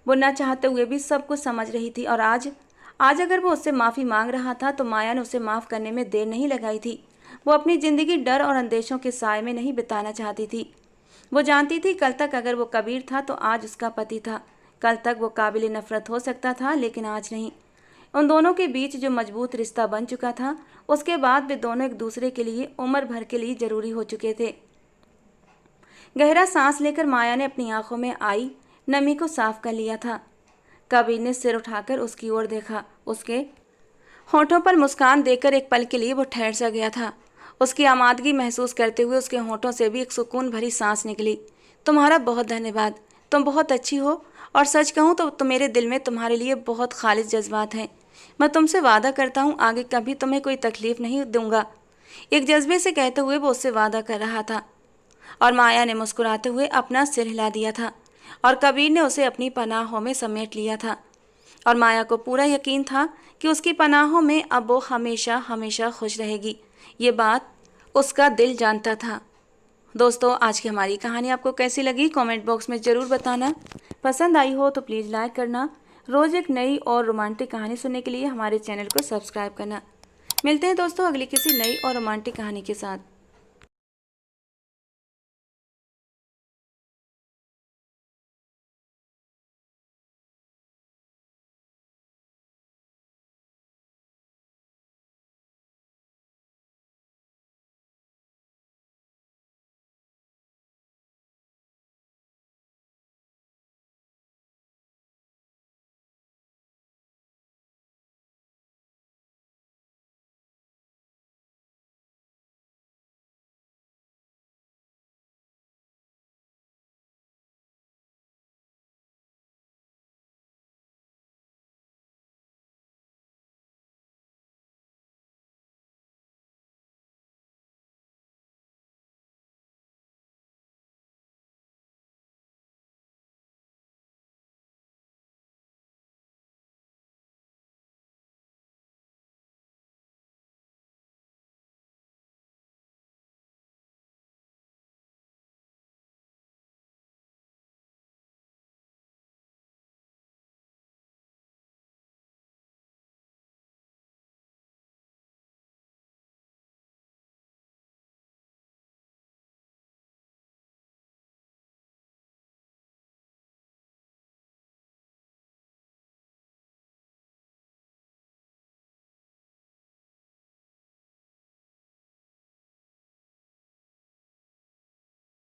वो न चाहते हुए भी सब कुछ समझ रही थी और आज अगर वो उससे माफ़ी मांग रहा था तो माया ने उसे माफ़ करने में देर नहीं लगाई थी। वो अपनी ज़िंदगी डर और अंदेशों के साए में नहीं बिताना चाहती थी। वो जानती थी कल तक अगर वो कबीर था तो आज उसका पति था। कल तक वो काबिल नफ़रत हो सकता था, लेकिन आज नहीं। उन दोनों के बीच जो मजबूत रिश्ता बन चुका था, उसके बाद वे दोनों एक दूसरे के लिए उम्र भर के लिए ज़रूरी हो चुके थे। गहरा सांस लेकर माया ने अपनी आंखों में आई नमी को साफ कर लिया था। कबीर ने सिर उठाकर उसकी ओर देखा। उसके होठों पर मुस्कान देकर एक पल के लिए वो ठहर सा गया था। उसकी आमादगी महसूस करते हुए उसके होठों से भी एक सुकून भरी सांस निकली। तुम्हारा बहुत धन्यवाद, तुम बहुत अच्छी हो और सच कहूँ तो मेरे दिल में तुम्हारे लिए बहुत खालिस जज्बात हैं। मैं तुमसे वादा करता हूँ आगे कभी तुम्हें कोई तकलीफ़ नहीं दूंगा। एक जज्बे से कहते हुए वो उससे वादा कर रहा था और माया ने मुस्कुराते हुए अपना सिर हिला दिया था और कबीर ने उसे अपनी पनाहों में समेट लिया था। और माया को पूरा यकीन था कि उसकी पनाहों में अब वो हमेशा हमेशा खुश रहेगी। ये बात उसका दिल जानता था। दोस्तों, आज की हमारी कहानी आपको कैसी लगी कमेंट बॉक्स में ज़रूर बताना। पसंद आई हो तो प्लीज़ लाइक करना। रोज़ एक नई और रोमांटिक कहानी सुनने के लिए हमारे चैनल को सब्सक्राइब करना। मिलते हैं दोस्तों अगली किसी नई और रोमांटिक कहानी के साथ।